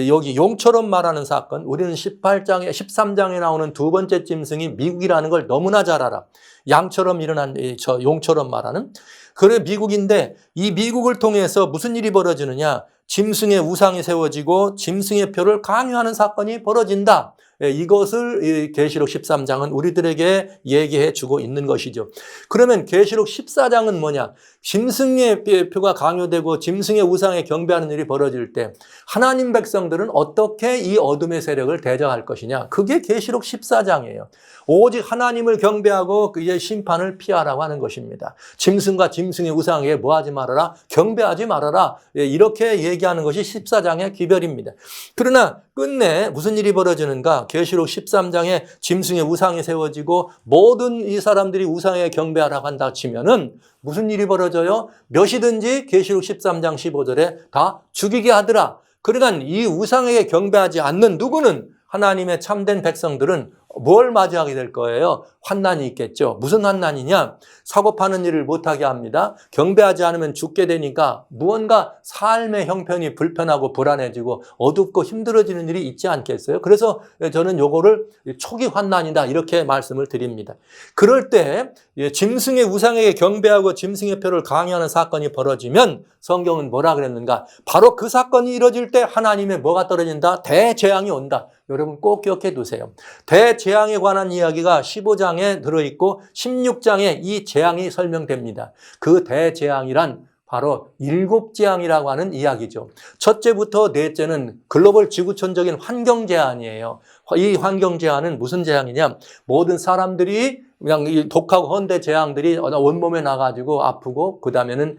여기 용처럼 말하는 사건, 우리는 13장에 나오는 두 번째 짐승이 미국이라는 걸 너무나 잘 알아. 양처럼 일어난 저 용처럼 말하는 그래 미국인데 이 미국을 통해서 무슨 일이 벌어지느냐? 짐승의 우상이 세워지고 짐승의 표를 강요하는 사건이 벌어진다. 이것을 계시록 13장은 우리들에게 얘기해 주고 있는 것이죠. 그러면 계시록 14장은 뭐냐? 짐승의 표가 강요되고 짐승의 우상에 경배하는 일이 벌어질 때 하나님 백성들은 어떻게 이 어둠의 세력을 대적할 것이냐? 그게 계시록 14장이에요. 오직 하나님을 경배하고 그의 심판을 피하라고 하는 것입니다. 짐승과 짐승의 우상에 뭐하지 말아라? 경배하지 말아라. 이렇게 얘기하는 것이 14장의 기별입니다. 그러나 끝내 무슨 일이 벌어지는가? 계시록 13장에 짐승의 우상이 세워지고 모든 이 사람들이 우상에 경배하라고 한다 치면은 무슨 일이 벌어져요? 몇이든지 계시록 13장 15절에 다 죽이게 하더라. 그러니까 이 우상에게 경배하지 않는 누구는 하나님의 참된 백성들은 뭘 맞이하게 될 거예요? 환난이 있겠죠. 무슨 환난이냐? 사고 파는 일을 못하게 합니다. 경배하지 않으면 죽게 되니까 무언가 삶의 형편이 불편하고 불안해지고 어둡고 힘들어지는 일이 있지 않겠어요? 그래서 저는 요거를 초기 환난이다 이렇게 말씀을 드립니다. 그럴 때 짐승의 우상에게 경배하고 짐승의 표를 강요하는 사건이 벌어지면 성경은 뭐라 그랬는가? 바로 그 사건이 이루어질 때 하나님의 뭐가 떨어진다? 대재앙이 온다. 여러분 꼭 기억해 두세요. 대재앙에 관한 이야기가 15장에 들어있고 16장에 이 재앙이 설명됩니다. 그 대재앙이란 바로 7재앙이라고 하는 이야기죠. 첫째부터 넷째는 글로벌 지구촌적인 환경재앙이에요. 이 환경재앙은 무슨 재앙이냐? 모든 사람들이 그냥 이 독하고 헌데 재앙들이 온몸에 나가지고 아프고 그 다음에는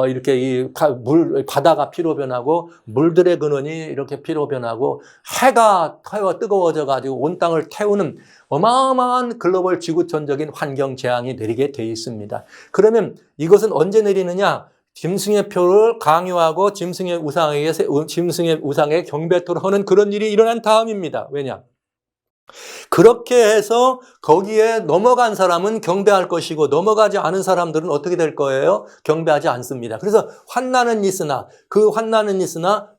이렇게 이 바다가 피로 변하고 물들의 근원이 이렇게 피로 변하고 해가 뜨거워져 가지고 온 땅을 태우는 어마어마한 글로벌 지구촌적인 환경 재앙이 내리게 돼 있습니다. 그러면 이것은 언제 내리느냐? 짐승의 표를 강요하고 짐승의 우상에 경배토록 하는 그런 일이 일어난 다음입니다. 왜냐? 그렇게 해서 거기에 넘어간 사람은 경배할 것이고 넘어가지 않은 사람들은 어떻게 될 거예요? 경배하지 않습니다. 그래서 환난은 있으나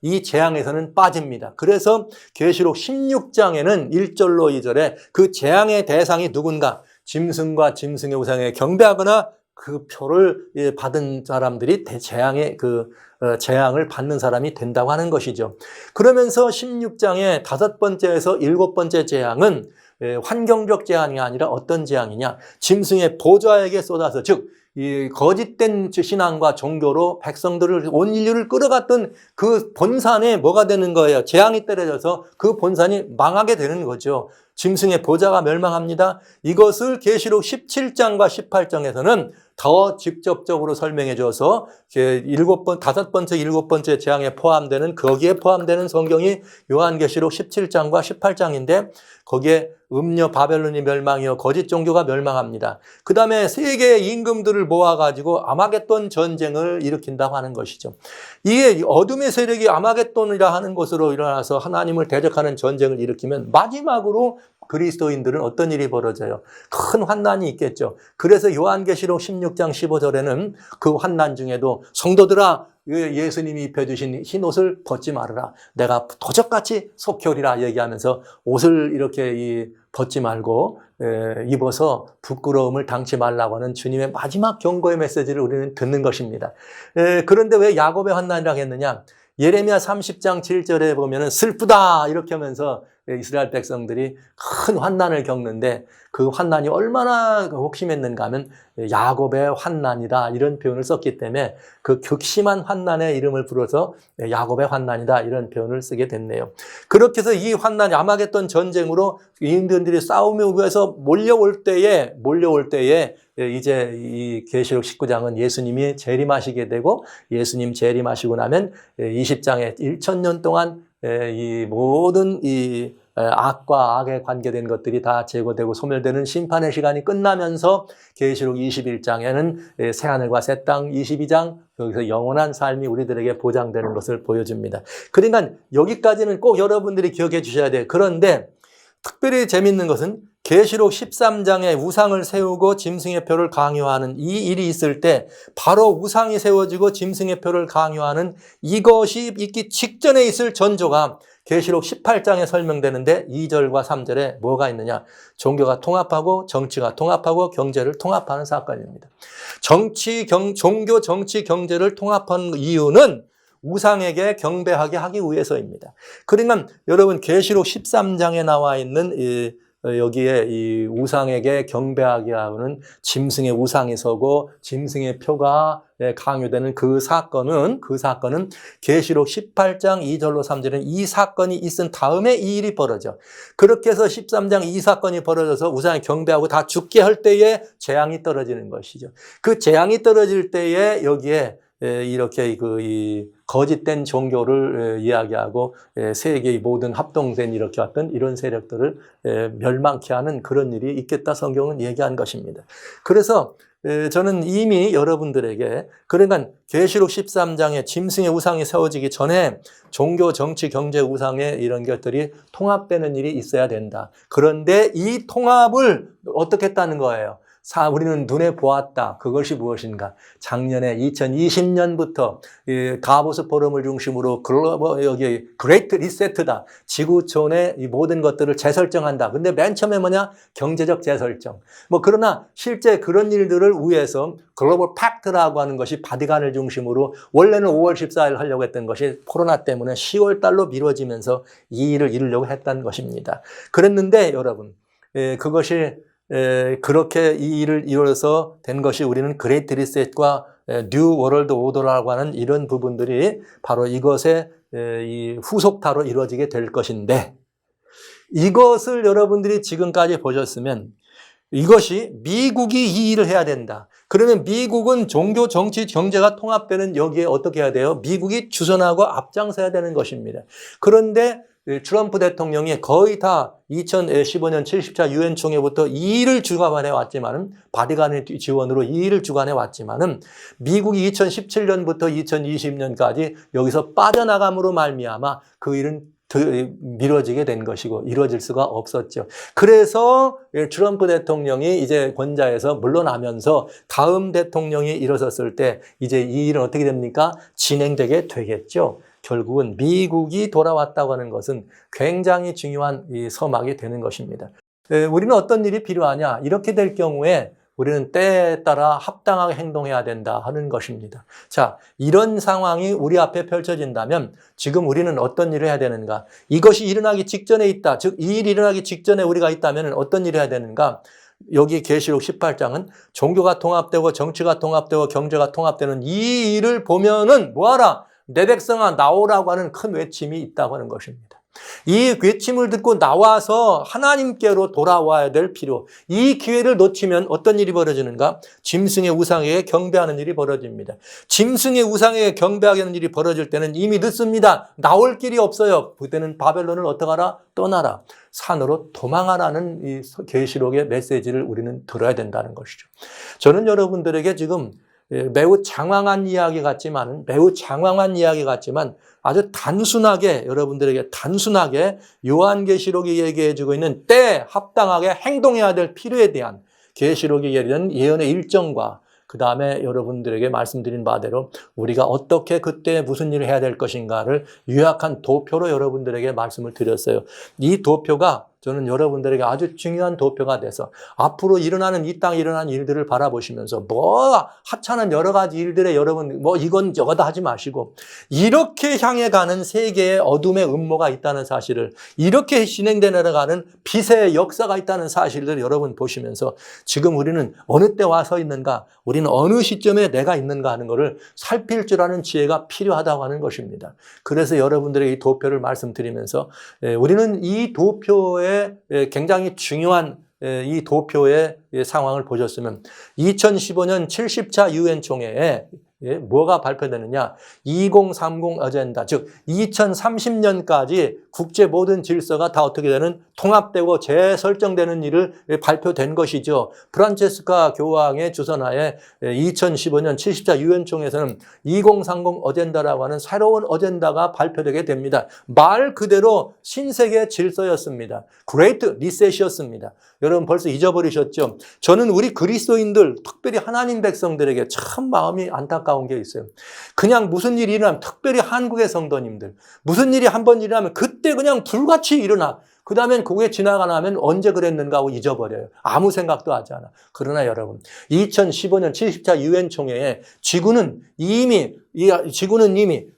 이 재앙에서는 빠집니다. 그래서 계시록 16장에는 1절로 2절에 그 재앙의 대상이 누군가? 짐승과 짐승의 우상에 경배하거나 그 표를 받은 사람들이 재앙을 받는 사람이 된다고 하는 것이죠. 그러면서 16장의 5번째에서 7번째 재앙은 환경적 재앙이 아니라 어떤 재앙이냐? 짐승의 보좌에게 쏟아서 즉 이 거짓된 신앙과 종교로 백성들을 온 인류를 끌어갔던 그 본산에 뭐가 되는 거예요? 재앙이 떨어져서 그 본산이 망하게 되는 거죠. 짐승의 보좌가 멸망합니다. 이것을 계시록 17장과 18장에서는 더 직접적으로 설명해 줘서 5번째, 7번째 재앙에 포함되는 거기에 포함되는 성경이 요한계시록 17장과 18장인데 거기에 음녀 바벨론이 멸망이요 거짓 종교가 멸망합니다. 그 다음에 세계의 임금들을 모아가지고 아마겟돈 전쟁을 일으킨다고 하는 것이죠. 이게 어둠의 세력이 아마겟돈이라 하는 곳으로 일어나서 하나님을 대적하는 전쟁을 일으키면 마지막으로 그리스도인들은 어떤 일이 벌어져요? 큰 환난이 있겠죠. 그래서 요한계시록 16장 15절에는 그 환난 중에도 성도들아 예수님이 입혀주신 흰 옷을 벗지 말아라. 내가 도적같이 속혀리라 얘기하면서 옷을 이렇게 벗지 말고 입어서 부끄러움을 당치 말라고 하는 주님의 마지막 경고의 메시지를 우리는 듣는 것입니다. 그런데 왜 야곱의 환난이라고 했느냐? 예레미야 30장 7절에 보면은 슬프다 이렇게 하면서 이스라엘 백성들이 큰 환난을 겪는데 그 환난이 얼마나 혹심했는가 하면 야곱의 환난이다 이런 표현을 썼기 때문에 그 극심한 환난의 이름을 불어서 야곱의 환난이다 이런 표현을 쓰게 됐네요. 그렇게 해서 이 환난이 아마겟돈 전쟁으로 인들이 싸움을 위해서 몰려올 때에 이제 이 계시록 19장은 예수님이 재림하시게 되고 예수님 재림하시고 나면 20장에 1000년 동안 이 모든 이 악과 악에 관계된 것들이 다 제거되고 소멸되는 심판의 시간이 끝나면서 계시록 21장에는 새하늘과 새 땅, 22장 여기서 영원한 삶이 우리들에게 보장되는 것을 보여줍니다. 그러니까 여기까지는 꼭 여러분들이 기억해 주셔야 돼요. 그런데 특별히 재밌는 것은 계시록 13장에 우상을 세우고 짐승의 표를 강요하는 이 일이 있을 때 바로 우상이 세워지고 짐승의 표를 강요하는 이것이 있기 직전에 있을 전조가 계시록 18장에 설명되는데 2절과 3절에 뭐가 있느냐? 종교가 통합하고 정치가 통합하고 경제를 통합하는 사건입니다. 종교, 정치, 경제를 통합한 이유는 우상에게 경배하게 하기 위해서입니다. 그러니까 여러분 계시록 13장에 나와 있는 여기에 이 우상에게 경배하게 하는 짐승의 우상이 서고 짐승의 표가 강요되는 그 사건은 계시록 18장 2절로 3절은 이 사건이 있은 다음에 이 일이 벌어져. 그렇게 해서 13장 이 사건이 벌어져서 우상에 경배하고 다 죽게 할 때에 재앙이 떨어지는 것이죠. 그 재앙이 떨어질 때에 여기에 이렇게 이 거짓된 종교를 이야기하고 세계의 모든 합동된 이렇게 어떤 이런 세력들을 멸망케 하는 그런 일이 있겠다 성경은 얘기한 것입니다. 그래서 저는 이미 여러분들에게 그러니까 계시록 13장에 짐승의 우상이 세워지기 전에 종교, 정치, 경제 우상의 이런 것들이 통합되는 일이 있어야 된다. 그런데 이 통합을 어떻게 했다는 거예요? 우리는 눈에 보았다. 그것이 무엇인가? 작년에 2020년부터 다보스 포럼을 중심으로 여기 그레이트 리세트다. 지구촌의 이 모든 것들을 재설정한다. 근데 맨 처음에 뭐냐? 경제적 재설정. 그러나 실제 그런 일들을 위해서 글로벌 팩트라고 하는 것이 바티칸을 중심으로 원래는 5월 14일 하려고 했던 것이 코로나 때문에 10월 달로 미뤄지면서 이 일을 이루려고 했다는 것입니다. 그랬는데 여러분, 그것이 그렇게 이 일을 이뤄서 된 것이 우리는 그레이트 리셋과 뉴 월드 오더라고 하는 이런 부분들이 바로 이것의 이 후속타로 이루어지게 될 것인데 이것을 여러분들이 지금까지 보셨으면 이것이 미국이 이 일을 해야 된다. 그러면 미국은 종교, 정치, 경제가 통합되는 여기에 어떻게 해야 돼요? 미국이 주선하고 앞장서야 되는 것입니다. 그런데 트럼프 대통령이 거의 다 2015년 70차 유엔 총회부터 이 일을 주관해 왔지만은 바티칸의 지원으로 이 일을 주관해 왔지만은 미국이 2017년부터 2020년까지 여기서 빠져나감으로 말미암아 그 일은 미뤄지게 된 것이고 이루어질 수가 없었죠. 그래서 트럼프 대통령이 이제 권좌에서 물러나면서 다음 대통령이 일어섰을 때 이제 이 일은 어떻게 됩니까? 진행되게 되겠죠. 결국은 미국이 돌아왔다고 하는 것은 굉장히 중요한 이 서막이 되는 것입니다. 우리는 어떤 일이 필요하냐? 이렇게 될 경우에 우리는 때에 따라 합당하게 행동해야 된다 하는 것입니다. 자, 이런 상황이 우리 앞에 펼쳐진다면 지금 우리는 어떤 일을 해야 되는가? 이것이 일어나기 직전에 있다. 즉, 이 일이 일어나기 직전에 우리가 있다면 어떤 일을 해야 되는가? 여기 계시록 18장은 종교가 통합되고 정치가 통합되고 경제가 통합되는 이 일을 보면은 뭐하라? 내 백성아 나오라고 하는 큰 외침이 있다고 하는 것입니다. 이 외침을 듣고 나와서 하나님께로 돌아와야 될 필요. 이 기회를 놓치면 어떤 일이 벌어지는가? 짐승의 우상에게 경배하는 일이 벌어집니다. 짐승의 우상에게 경배하게 하는 일이 벌어질 때는 이미 늦습니다. 나올 길이 없어요. 그때는 바벨론을 어떡하라? 떠나라. 산으로 도망하라는 이 계시록의 메시지를 우리는 들어야 된다는 것이죠. 저는 여러분들에게 지금 매우 장황한 이야기 같지만 아주 단순하게 여러분들에게 요한계시록이 얘기해주고 있는 때에 합당하게 행동해야 될 필요에 대한 계시록이 예언한 예언의 일정과 그 다음에 여러분들에게 말씀드린 바대로 우리가 어떻게 그때 무슨 일을 해야 될 것인가를 요약한 도표로 여러분들에게 말씀을 드렸어요. 이 도표가 저는 여러분들에게 아주 중요한 도표가 돼서 앞으로 일어나는 이 땅에 일어나는 일들을 바라보시면서 뭐 하찮은 여러 가지 일들에 여러분 뭐 이건 저거다 하지 마시고 이렇게 향해 가는 세계의 어둠의 음모가 있다는 사실을 이렇게 진행되어 내려가는 빛의 역사가 있다는 사실을 여러분 보시면서 지금 우리는 어느 때 와서 있는가 우리는 어느 시점에 내가 있는가 하는 것을 살필 줄 아는 지혜가 필요하다고 하는 것입니다. 그래서 여러분들에게 이 도표를 말씀드리면서 우리는 이 도표에 굉장히 중요한 이 도표의 상황을 보셨으면 2015년 70차 유엔 총회에 뭐가 발표되느냐 2030 어젠다 즉 2030년까지 국제 모든 질서가 다 어떻게 되는 통합되고 재설정되는 일을 발표된 것이죠. 프란체스카 교황의 주선하에 2015년 70차 유엔 총회에서는 2030 어젠다라고 하는 새로운 어젠다가 발표되게 됩니다. 말 그대로 신세계 질서였습니다. 그레이트 리셋이었습니다. 여러분 벌써 잊어버리셨죠? 저는 우리 그리스도인들 특별히 하나님 백성들에게 참 마음이 안타까운 게 있어요. 그냥 무슨 일이 일어나면 특별히 한국의 성도님들 무슨 일이 한번 일어나면 그때 그냥 불같이 일어나 그 다음엔 그게 지나가 나면 언제 그랬는가 하고 잊어버려요. 아무 생각도 하지 않아. 그러나 여러분 2015년 70차 유엔 총회에 지구는 이미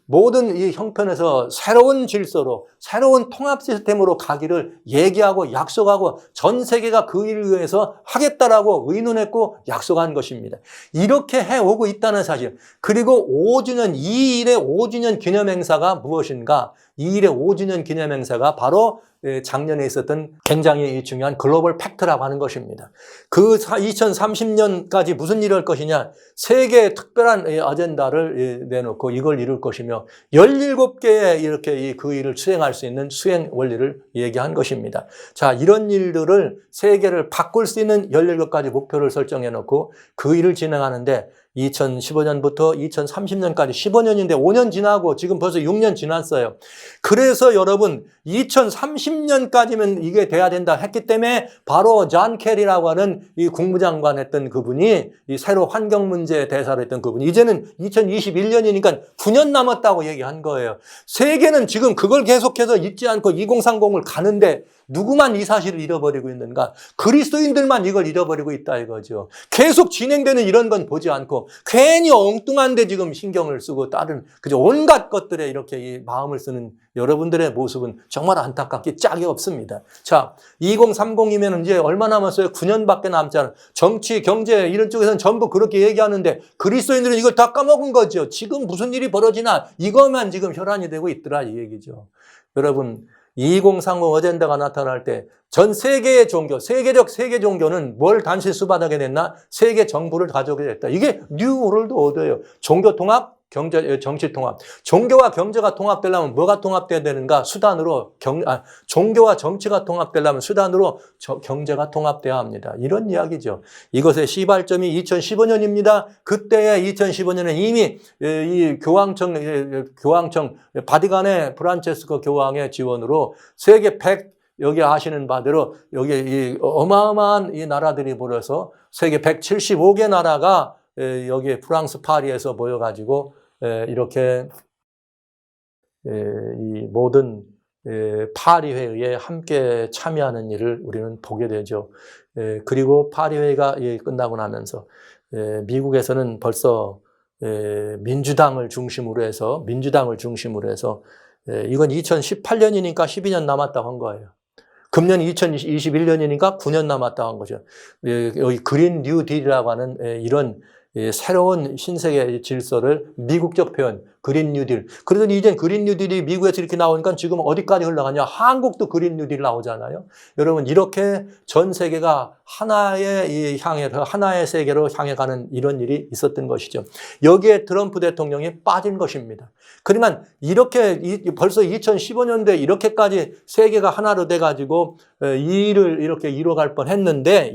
모든 이 형편에서 새로운 질서로 새로운 통합 시스템으로 가기를 얘기하고 약속하고 전 세계가 그 일을 위해서 하겠다라고 의논했고 약속한 것입니다. 이렇게 해오고 있다는 사실. 그리고 5주년 이 일의 5주년 기념행사가 무엇인가? 이 일의 5주년 기념행사가 바로 작년에 있었던 굉장히 중요한 글로벌 팩트라고 하는 것입니다. 그 2030년까지 무슨 일을 할 것이냐? 세계의 특별한 아젠다를 내놓고 이걸 이룰 것이며 17개의 이렇게 그 일을 수행할 수 있는 수행 원리를 얘기한 것입니다. 자, 이런 일들을 세계를 바꿀 수 있는 17가지 목표를 설정해 놓고 그 일을 진행하는데 2015년부터 2030년까지 15년인데 5년 지나고 지금 벌써 6년 지났어요. 그래서 여러분 2030년까지면 이게 돼야 된다 했기 때문에 바로 존 캐리라고 하는 이 국무장관 했던 그분이 이 새로 환경 문제 대사로 했던 그분이 이제는 2021년이니까 9년 남았다고 얘기한 거예요. 세계는 지금 그걸 계속해서 잊지 않고 2030을 가는데 누구만 이 사실을 잃어버리고 있는가? 그리스도인들만 이걸 잃어버리고 있다 이거죠. 계속 진행되는 이런 건 보지 않고 괜히 엉뚱한데 지금 신경을 쓰고 다른 그저 온갖 것들에 이렇게 이 마음을 쓰는 여러분들의 모습은 정말 안타깝게 짝이 없습니다. 자, 2030이면 이제 얼마 남았어요? 9년밖에 남지 않아요. 정치, 경제 이런 쪽에서는 전부 그렇게 얘기하는데 그리스도인들은 이걸 다 까먹은 거죠. 지금 무슨 일이 벌어지나 이것만 지금 혈안이 되고 있더라 이 얘기죠. 여러분 2030 어젠다가 나타날 때 전 세계의 종교, 세계적 세계 종교는 뭘 단실 수반하게 됐나? 세계 정부를 가져오게 됐다. 이게 뉴 월드 오더예요. 종교 통합, 경제, 정치 통합. 종교와 경제가 통합되려면 뭐가 통합돼야 되는가? 수단으로 종교와 정치가 통합되려면 수단으로 경제가 통합돼야 합니다. 이런 이야기죠. 이것의 시발점이 2015년입니다. 그때의 2015년에 이미 이 교황청 바티칸의 프란체스코 교황의 지원으로 세계 100 여기 아시는 바대로 여기 이 어마어마한 이 나라들이 모여서 세계 175개 나라가 여기 프랑스 파리에서 모여가지고 이렇게 이 모든 파리회의에 함께 참여하는 일을 우리는 보게 되죠. 그리고 파리회의가 끝나고 나면서 미국에서는 벌써 민주당을 중심으로 해서 이건 2018년이니까 12년 남았다고 한 거예요. 금년 2021년이니까 9년 남았다고 한 거죠. 여기 그린 뉴 딜이라고 하는 이런 새로운 신세계 질서를 미국적 표현, 그린 뉴딜. 그러더니 이제 그린 뉴딜이 미국에서 이렇게 나오니까 지금 어디까지 흘러가냐? 한국도 그린 뉴딜 나오잖아요. 여러분 이렇게 전 세계가 하나의 하나의 세계로 향해 가는 이런 일이 있었던 것이죠. 여기에 트럼프 대통령이 빠진 것입니다. 그러면 이렇게 벌써 2015년도에 이렇게까지 세계가 하나로 돼가지고 이 일을 이렇게 이뤄갈 뻔했는데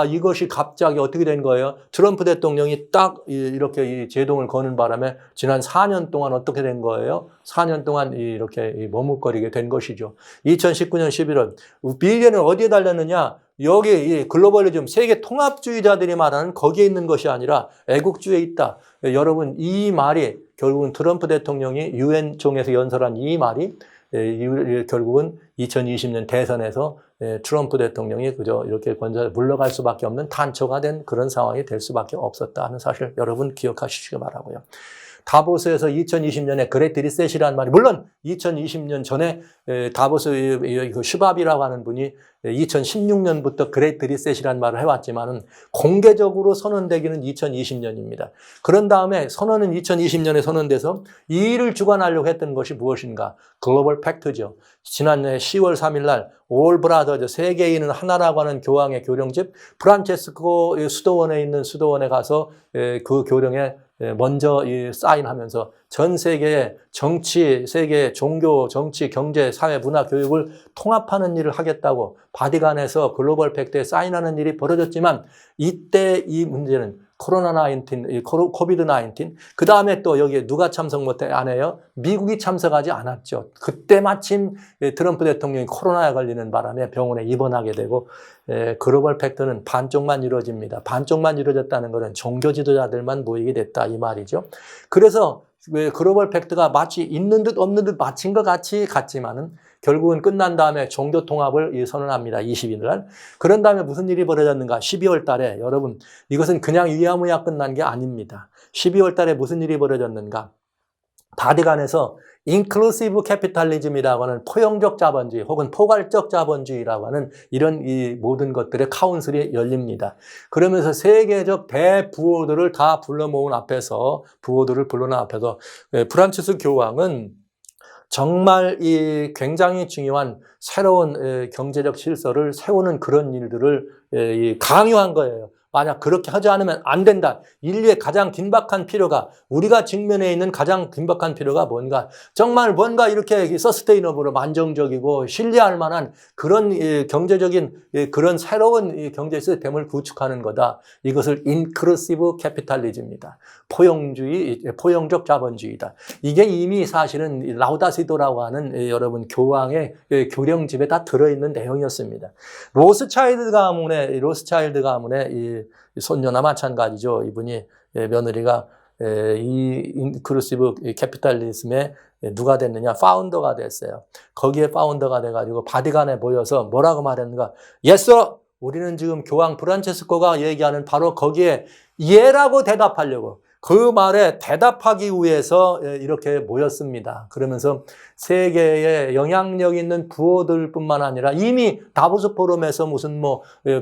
이것이 갑자기 어떻게 된 거예요? 트럼프 대통령이 딱 이렇게 이 제동을 거는 바람에 지난 4년 동안 어떻게 된 거예요? 4년 동안 이렇게 머뭇거리게 된 것이죠. 2019년 11월 빌리언은 어디에 달렸느냐? 여기 이 글로벌리즘 세계 통합주의자들이 말하는 거기에 있는 것이 아니라 애국주의에 있다. 여러분 이 말이 결국은 트럼프 대통령이 유엔 총회에서 연설한 이 말이 결국은 2020년 대선에서 트럼프 대통령이 그저 이렇게 물러갈 수밖에 없는 단초가 된 그런 상황이 될 수밖에 없었다는 사실 여러분 기억하시기 바라고요. 다보스에서 2020년에 그레이트 리셋이라는 말이, 물론 2020년 전에 다보스 슈밥이라고 하는 분이 2016년부터 그레이트 리셋이라는 말을 해왔지만은 공개적으로 선언되기는 2020년입니다. 그런 다음에 선언은 2020년에 선언돼서 이 일을 주관하려고 했던 것이 무엇인가? 글로벌 팩트죠. 지난해 10월 3일 날 올 브라더즈, 세계인은 하나라고 하는 교황의 교령집, 프란체스코 수도원에 있는 수도원에 가서 그 교령에 먼저 사인하면서 전 세계의 정치, 세계 종교, 정치, 경제, 사회, 문화, 교육을 통합하는 일을 하겠다고 바티칸에서 글로벌 팩트에 사인하는 일이 벌어졌지만, 이때 이 문제는 코비드-19, 그 다음에 또 여기에 누가 참석 안 해요? 미국이 참석하지 않았죠. 그때 마침 트럼프 대통령이 코로나에 걸리는 바람에 병원에 입원하게 되고, 글로벌 팩트는 반쪽만 이루어집니다. 반쪽만 이루어졌다는 것은 종교 지도자들만 모이게 됐다, 이 말이죠. 그래서 글로벌 팩트가 마치 있는 듯 없는 듯 마친 것 같이 같지만은 결국은 끝난 다음에 종교 통합을 선언합니다. 20일 날. 그런 다음에 무슨 일이 벌어졌는가? 12월 달에, 여러분, 이것은 그냥 유야무야 끝난 게 아닙니다. 12월 달에 무슨 일이 벌어졌는가? 바티칸에서 인클루시브 캐피탈리즘이라고 하는 포용적 자본주의 혹은 포괄적 자본주의라고 하는 이런 이 모든 것들의 카운슬이 열립니다. 그러면서 세계적 대부호들을 다 불러 모은 앞에서, 부호들을 불러놓은 앞에서 프란치스 교황은 정말 이 굉장히 중요한 새로운 경제적 질서를 세우는 그런 일들을 강요한 거예요. 만약 그렇게 하지 않으면 안 된다. 인류의 가장 긴박한 필요가, 우리가 직면해 있는 가장 긴박한 필요가 뭔가, 정말 뭔가 이렇게 서스테이너블로 안정적이고 신뢰할 만한 그런 경제적인 그런 새로운 경제 시스템을 구축하는 거다. 이것을 인클루시브 캐피탈리즘이다. 포용주의, 포용적 자본주의다. 이게 이미 사실은 라우다시도라고 하는 여러분 교황의 교령집에 다 들어있는 내용이었습니다. 로스차일드 가문의 이 손녀나 마찬가지죠. 이분이 며느리가 이 인클루시브 캐피탈리즘에 누가 됐느냐? 파운더가 됐어요. 거기에 파운더가 돼가지고 바티칸에 모여서 뭐라고 말했는가? Yes, 우리는 지금 교황 프란체스코가 얘기하는 바로 거기에 예라고 대답하려고, 그 말에 대답하기 위해서 이렇게 모였습니다. 그러면서 세계에 영향력 있는 부호들뿐만 아니라 이미 다보스 포럼에서 무슨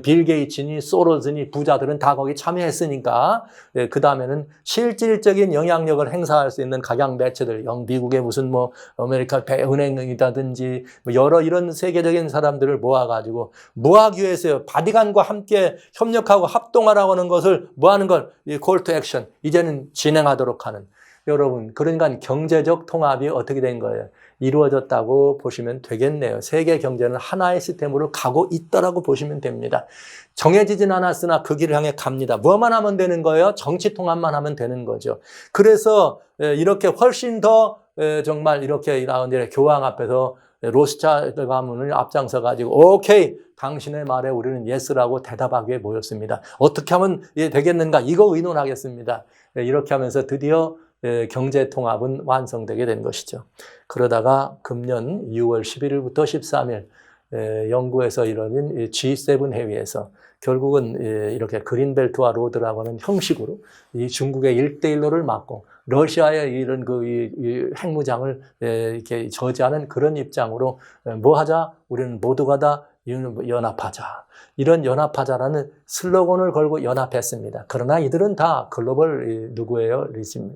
빌 게이츠니 소로스니 부자들은 다 거기 참여했으니까, 그 다음에는 실질적인 영향력을 행사할 수 있는 각양 매체들, 미국의 무슨 아메리카 은행이라든지 여러 이런 세계적인 사람들을 모아가지고 무화규에서 바티칸과 함께 협력하고 합동하라고 하는 것을 뭐하는 걸 콜 투 액션, 이제는 진행하도록 하는, 여러분, 그러니까 경제적 통합이 어떻게 된 거예요? 이루어졌다고 보시면 되겠네요. 세계 경제는 하나의 시스템으로 가고 있다라고 보시면 됩니다. 정해지진 않았으나 그 길을 향해 갑니다. 뭐만 하면 되는 거예요? 정치 통합만 하면 되는 거죠. 그래서 이렇게 훨씬 더 정말 이렇게 교황 앞에서 로스차일드 가문을 앞장서 가지고 오케이, 당신의 말에 우리는 예스라고 대답하기 위해 모였습니다. 어떻게 하면 되겠는가? 이거 의논하겠습니다. 이렇게 하면서 드디어 경제 통합은 완성되게 된 것이죠. 그러다가 금년 6월 11일부터 13일 영국에서 이뤄진 G7 회의에서 결국은 이렇게 그린벨트와 로드라고 하는 형식으로 이 중국의 1대1로를 막고 러시아의 이런 이 핵무장을 이렇게 저지하는 그런 입장으로 뭐 하자? 우리는 모두가 다 연합하자. 이런 연합하자라는 슬로건을 걸고 연합했습니다. 그러나 이들은 다 글로벌 누구예요?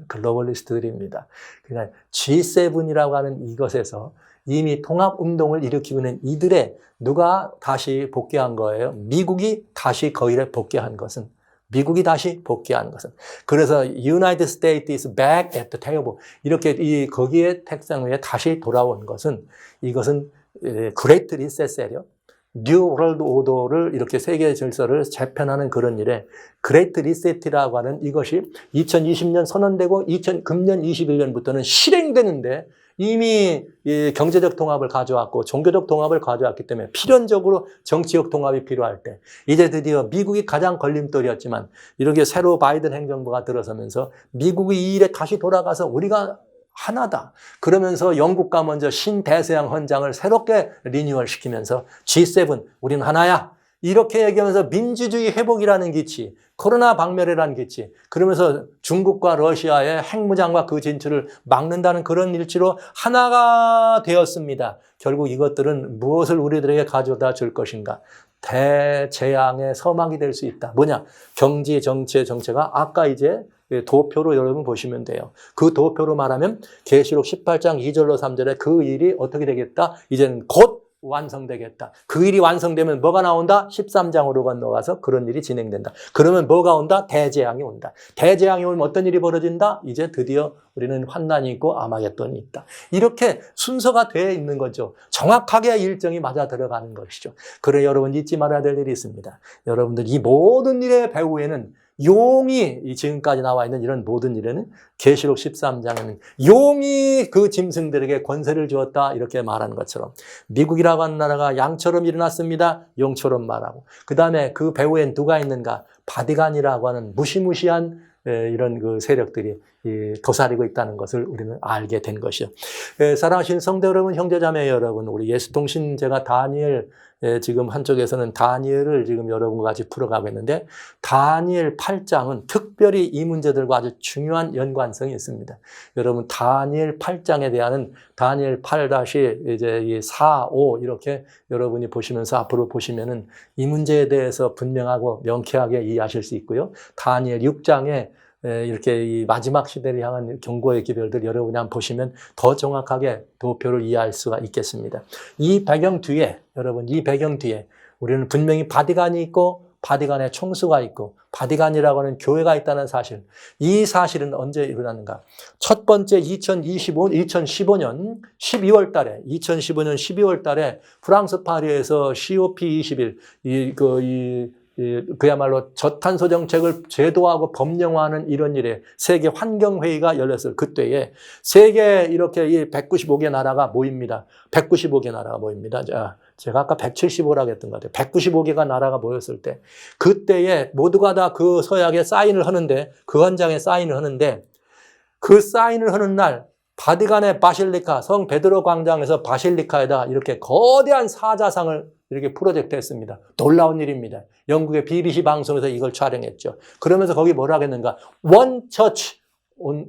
글로벌리스트들입니다. 그러니까 G7이라고 하는 이것에서 이미 통합운동을 일으키고 있는 이들의 누가 다시 복귀한 거예요? 미국이 다시 거기에 복귀한 것은. 그래서 United States is back at the table. 이렇게 거기에 책상 위에 다시 돌아온 것은, 이것은 Great Reset이요. 뉴 월드 오더를 이렇게 세계 질서를 재편하는 그런 일에 그레이트 리셋이라고 하는 이것이 2020년 선언되고 금년 21년부터는 실행되는데, 이미 경제적 통합을 가져왔고 종교적 통합을 가져왔기 때문에 필연적으로 정치적 통합이 필요할 때, 이제 드디어 미국이 가장 걸림돌이었지만 이렇게 새로 바이든 행정부가 들어서면서 미국이 이 일에 다시 돌아가서 우리가 하나다. 그러면서 영국과 먼저 신대서양 헌장을 새롭게 리뉴얼 시키면서 G7 우린 하나야. 이렇게 얘기하면서 민주주의 회복이라는 기치, 코로나 박멸이라는 기치, 그러면서 중국과 러시아의 핵무장과 그 진출을 막는다는 그런 일치로 하나가 되었습니다. 결국 이것들은 무엇을 우리들에게 가져다 줄 것인가? 대재앙의 서막이 될 수 있다. 뭐냐? 경제, 정치, 정체가 아까 이제 도표로 여러분 보시면 돼요. 그 도표로 말하면 계시록 18장 2절로 3절에 그 일이 어떻게 되겠다? 이제는 곧 완성되겠다. 그 일이 완성되면 뭐가 나온다? 13장으로 건너가서 그런 일이 진행된다. 그러면 뭐가 온다? 대재앙이 온다. 대재앙이 오면 어떤 일이 벌어진다? 이제 드디어 우리는 환난이 있고 아마겟돈이 있다. 이렇게 순서가 되어 있는 거죠. 정확하게 일정이 맞아 들어가는 것이죠. 그래 여러분 잊지 말아야 될 일이 있습니다. 여러분들 이 모든 일의 배후에는 용이 지금까지 나와 있는 이런 모든 일에는 계시록 13장에는 용이 그 짐승들에게 권세를 주었다 이렇게 말하는 것처럼 미국이라고 하는 나라가 양처럼 일어났습니다. 용처럼 말하고 그 다음에 그 배후엔 누가 있는가? 바티칸이라고 하는 무시무시한 이런 그 세력들이 도사리고 있다는 것을 우리는 알게 된 것이죠. 사랑하시는 성도 여러분, 형제자매 여러분, 우리 예수통신 제가 다니엘 지금 한쪽에서는 다니엘을 지금 여러분과 같이 풀어가고 있는데 다니엘 8장은 특별히 이 문제들과 아주 중요한 연관성이 있습니다. 여러분 다니엘 8장에 대한 다니엘 8-4, 5 이렇게 여러분이 보시면서 앞으로 보시면은 이 문제에 대해서 분명하고 명쾌하게 이해하실 수 있고요. 다니엘 6장에 이렇게 이 마지막 시대를 향한 경고의 기별들 여러분이 한번 보시면 더 정확하게 도표를 이해할 수가 있겠습니다. 이 배경 뒤에 여러분 이 배경 뒤에 우리는 분명히 바티칸이 있고 바티칸의 총수가 있고 바티칸이라고 하는 교회가 있다는 사실. 이 사실은 언제 일어났는가? 첫 번째 2015년 12월 달에 2015년 12월 달에 프랑스 파리에서 COP21 그야말로 저탄소 정책을 제도화하고 법령화하는 이런 일에 세계 환경회의가 열렸어요. 그때에 세계 이렇게 195개 나라가 모입니다. 195개 나라가 모입니다. 자, 제가 아까 175라고 했던 것 같아요. 195개가 나라가 모였을 때 그때에 모두가 다 그 서약에 사인을 하는데 그 헌장에 사인을 하는데 그 사인을 하는 날 바티칸의 바실리카 성 베드로 광장에서 바실리카에다 이렇게 거대한 사자상을 이렇게 프로젝트 했습니다. 놀라운 일입니다. 영국의 BBC 방송에서 이걸 촬영했죠. 그러면서 거기 뭐라고 했는가? One Church on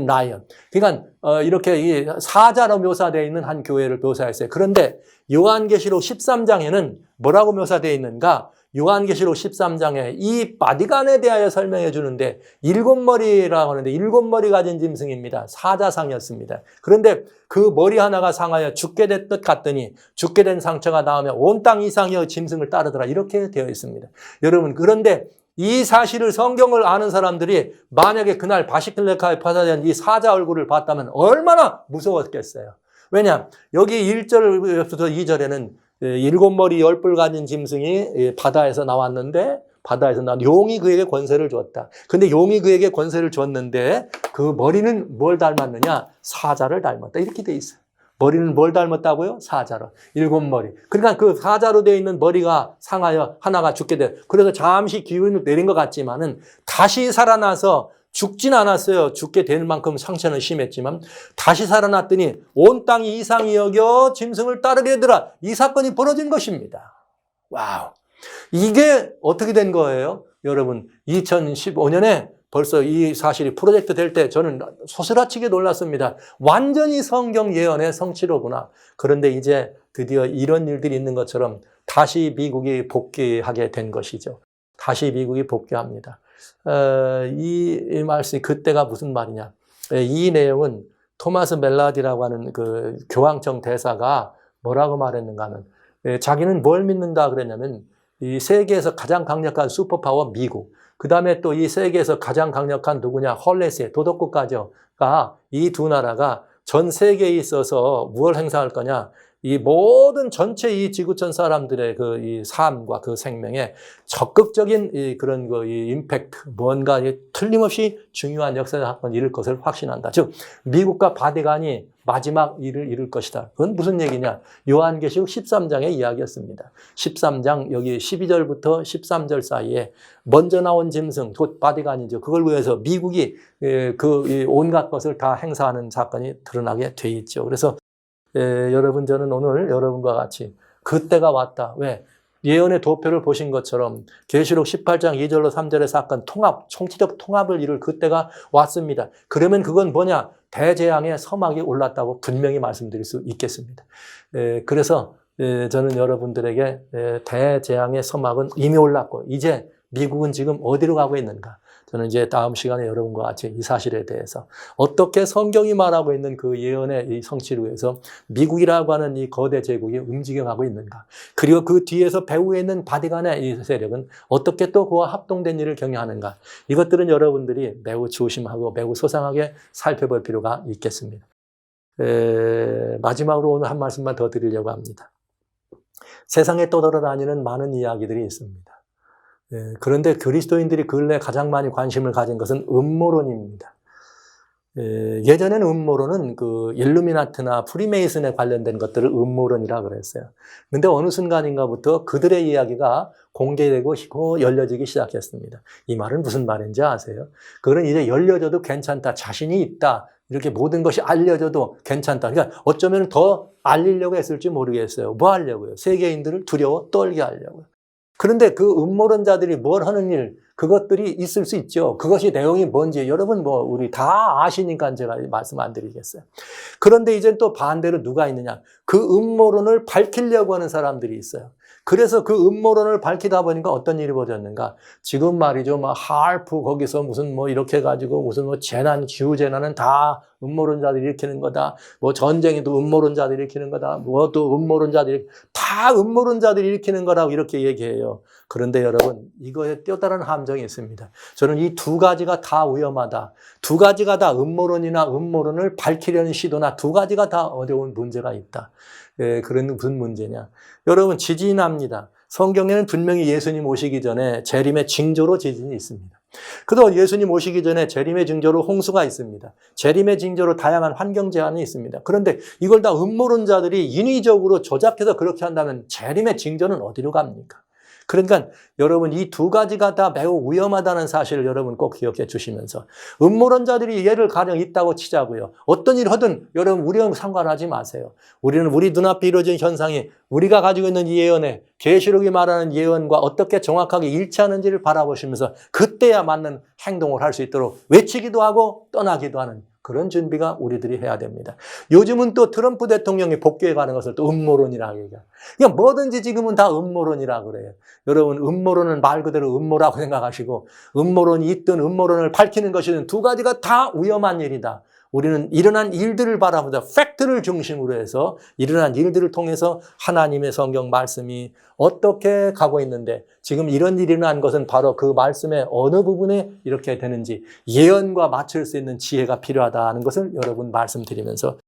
Lion. 그러니까 이렇게 이 사자로 묘사되어 있는 한 교회를 묘사했어요. 그런데 요한계시록 13장에는 뭐라고 묘사되어 있는가? 요한계시록 13장에 이 바티칸에 대하여 설명해 주는데 7머리라고 하는데 7머리 가진 짐승입니다. 사자상이었습니다. 그런데 그 머리 하나가 상하여 죽게 됐듯 같더니 죽게 된 상처가 나오면 온 땅 이상의 짐승을 따르더라. 이렇게 되어 있습니다. 여러분 그런데 이 사실을 성경을 아는 사람들이 만약에 그날 바실리카에 파사된 이 사자 얼굴을 봤다면 얼마나 무서웠겠어요. 왜냐? 여기 1절부터 2절에는 7머리 10뿔 가진 짐승이 바다에서 나왔는데 바다에서 나온 용이 그에게 권세를 주었다. 근데 용이 그에게 권세를 줬는데 그 머리는 뭘 닮았느냐? 사자를 닮았다. 이렇게 돼 있어요. 머리는 뭘 닮았다고요? 사자로. 7머리. 그러니까 그 사자로 되어 있는 머리가 상하여 하나가 죽게 돼. 그래서 잠시 기운을 내린 것 같지만은 다시 살아나서 죽진 않았어요. 죽게 될 만큼 상처는 심했지만 다시 살아났더니 온 땅이 이상히 여겨 짐승을 따르게 되더라. 이 사건이 벌어진 것입니다. 와우. 이게 어떻게 된 거예요? 여러분 2015년에 벌써 이 사실이 프로젝트 될 때 저는 소스라치게 놀랐습니다. 완전히 성경 예언의 성취로구나. 그런데 이제 드디어 이런 일들이 있는 것처럼 다시 미국이 복귀하게 된 것이죠. 다시 미국이 복귀합니다. 이 말씀이 그때가 무슨 말이냐. 이 내용은 토마스 멜라디라고 하는 그 교황청 대사가 뭐라고 말했는가 하면 자기는 뭘 믿는다 그랬냐면 이 세계에서 가장 강력한 슈퍼파워 미국, 그 다음에 또 이 세계에서 가장 강력한 누구냐? 헐레세, 도덕국가죠가 이 두 나라가 전 세계에 있어서 무엇을 행사할 거냐? 이 모든 전체 이 지구촌 사람들의 그 이 삶과 그 생명에 적극적인 이 그런 그 이 임팩트, 뭔가 틀림없이 중요한 역사적 사건이 이룰 것을 확신한다. 즉, 미국과 바티칸이 마지막 일을 이룰 것이다. 그건 무슨 얘기냐? 요한계시록 13장의 이야기였습니다. 13장 여기 12절부터 13절 사이에 먼저 나온 짐승, 곧 바디간이죠. 그걸 위해서 미국이 그 온갖 것을 다 행사하는 사건이 드러나게 돼 있죠. 그래서 여러분, 저는 오늘 여러분과 같이 그때가 왔다. 왜? 예언의 도표를 보신 것처럼 계시록 18장 2절로 3절의 사건 통합, 총체적 통합을 이룰 그때가 왔습니다. 그러면 그건 뭐냐? 대재앙의 서막이 올랐다고 분명히 말씀드릴 수 있겠습니다. 그래서 저는 여러분들에게 대재앙의 서막은 이미 올랐고 이제 미국은 지금 어디로 가고 있는가? 저는 이제 다음 시간에 여러분과 같이 이 사실에 대해서 어떻게 성경이 말하고 있는 그 예언의 이 성취를 위해서 미국이라고 하는 이 거대 제국이 움직여가고 있는가. 그리고 그 뒤에서 배후에 있는 바티칸의 이 세력은 어떻게 또 그와 합동된 일을 경영하는가. 이것들은 여러분들이 매우 조심하고 매우 소상하게 살펴볼 필요가 있겠습니다. 마지막으로 오늘 한 말씀만 더 드리려고 합니다. 세상에 떠돌아다니는 많은 이야기들이 있습니다. 그런데 그리스도인들이 근래 가장 많이 관심을 가진 것은 음모론입니다. 예전에는 음모론은 그 일루미나트나 프리메이슨에 관련된 것들을 음모론이라 그랬어요. 근데 어느 순간인가부터 그들의 이야기가 공개되고 열려지기 시작했습니다. 이 말은 무슨 말인지 아세요? 그거는 이제 열려져도 괜찮다, 자신이 있다, 이렇게 모든 것이 알려져도 괜찮다. 그러니까 어쩌면 더 알리려고 했을지 모르겠어요. 뭐 하려고요? 세계인들을 두려워 떨게 하려고요. 그런데 그 음모론자들이 뭘 하는 일, 그것들이 있을 수 있죠. 그것이 내용이 뭔지 여러분 우리 다 아시니까 제가 말씀 안 드리겠어요. 그런데 이제 또 반대로 누가 있느냐? 그 음모론을 밝히려고 하는 사람들이 있어요. 그래서 그 음모론을 밝히다 보니까 어떤 일이 벌어졌는가? 지금 말이죠. 하알프 거기서 무슨 이렇게 해가지고 무슨 재난, 기후재난은 다 음모론자들이 일으키는 거다. 전쟁에도 음모론자들이 일으키는 거다. 또 음모론자들이, 다 음모론자들이 일으키는 거라고 이렇게 얘기해요. 그런데 여러분, 이거에 뼈다른 함정이 있습니다. 저는 이 두 가지가 다 위험하다. 두 가지가 다 음모론이나 음모론을 밝히려는 시도나 두 가지가 다 어려운 문제가 있다. 그런 무슨 문제냐? 여러분, 지진이 납니다. 성경에는 분명히 예수님 오시기 전에 재림의 징조로 지진이 있습니다. 그도 예수님 오시기 전에 재림의 징조로 홍수가 있습니다. 재림의 징조로 다양한 환경 제한이 있습니다. 그런데 이걸 다 음모론자들이 인위적으로 조작해서 그렇게 한다면 재림의 징조는 어디로 갑니까? 그러니까 여러분, 이 두 가지가 다 매우 위험하다는 사실을 여러분 꼭 기억해 주시면서, 음모론자들이 예를 가령 있다고 치자고요. 어떤 일을 하든 여러분 우리랑 상관하지 마세요. 우리는 우리 눈앞에 이루어진 현상이 우리가 가지고 있는 이 예언에, 계시록이 말하는 예언과 어떻게 정확하게 일치하는지를 바라보시면서 그때야 맞는 행동을 할 수 있도록 외치기도 하고 떠나기도 하는 그런 준비가 우리들이 해야 됩니다. 요즘은 또 트럼프 대통령이 복귀해 가는 것을 또 음모론이라고 얘기해요. 그러니까 뭐든지 지금은 다 음모론이라고 그래요. 여러분, 음모론은 말 그대로 음모라고 생각하시고, 음모론이 있든 음모론을 밝히는 것이든 두 가지가 다 위험한 일이다. 우리는 일어난 일들을 바라보자. 팩트를 중심으로 해서 일어난 일들을 통해서 하나님의 성경 말씀이 어떻게 가고 있는데, 지금 이런 일이 일어난 것은 바로 그 말씀의 어느 부분에 이렇게 되는지 예언과 맞출 수 있는 지혜가 필요하다는 것을 여러분 말씀드리면서,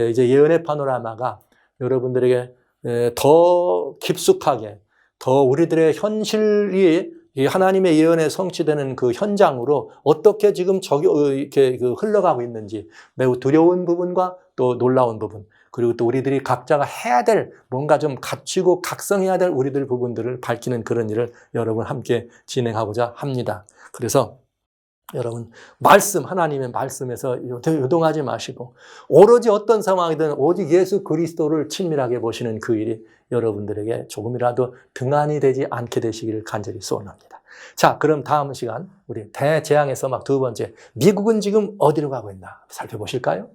이제 예언의 파노라마가 여러분들에게 더 깊숙하게, 더 우리들의 현실이 이 하나님의 예언에 성취되는 그 현장으로 어떻게 지금 이렇게 흘러가고 있는지, 매우 두려운 부분과 또 놀라운 부분, 그리고 또 우리들이 각자가 해야 될, 뭔가 좀 갖추고 각성해야 될 우리들 부분들을 밝히는 그런 일을 여러분 함께 진행하고자 합니다. 그래서 여러분, 하나님의 말씀에서 요동하지 마시고, 오로지 어떤 상황이든 오직 예수 그리스도를 친밀하게 보시는 그 일이 여러분들에게 조금이라도 등한이 되지 않게 되시기를 간절히 소원합니다. 자, 그럼 다음 시간 우리 대재앙에서 두 번째, 미국은 지금 어디로 가고 있나 살펴보실까요?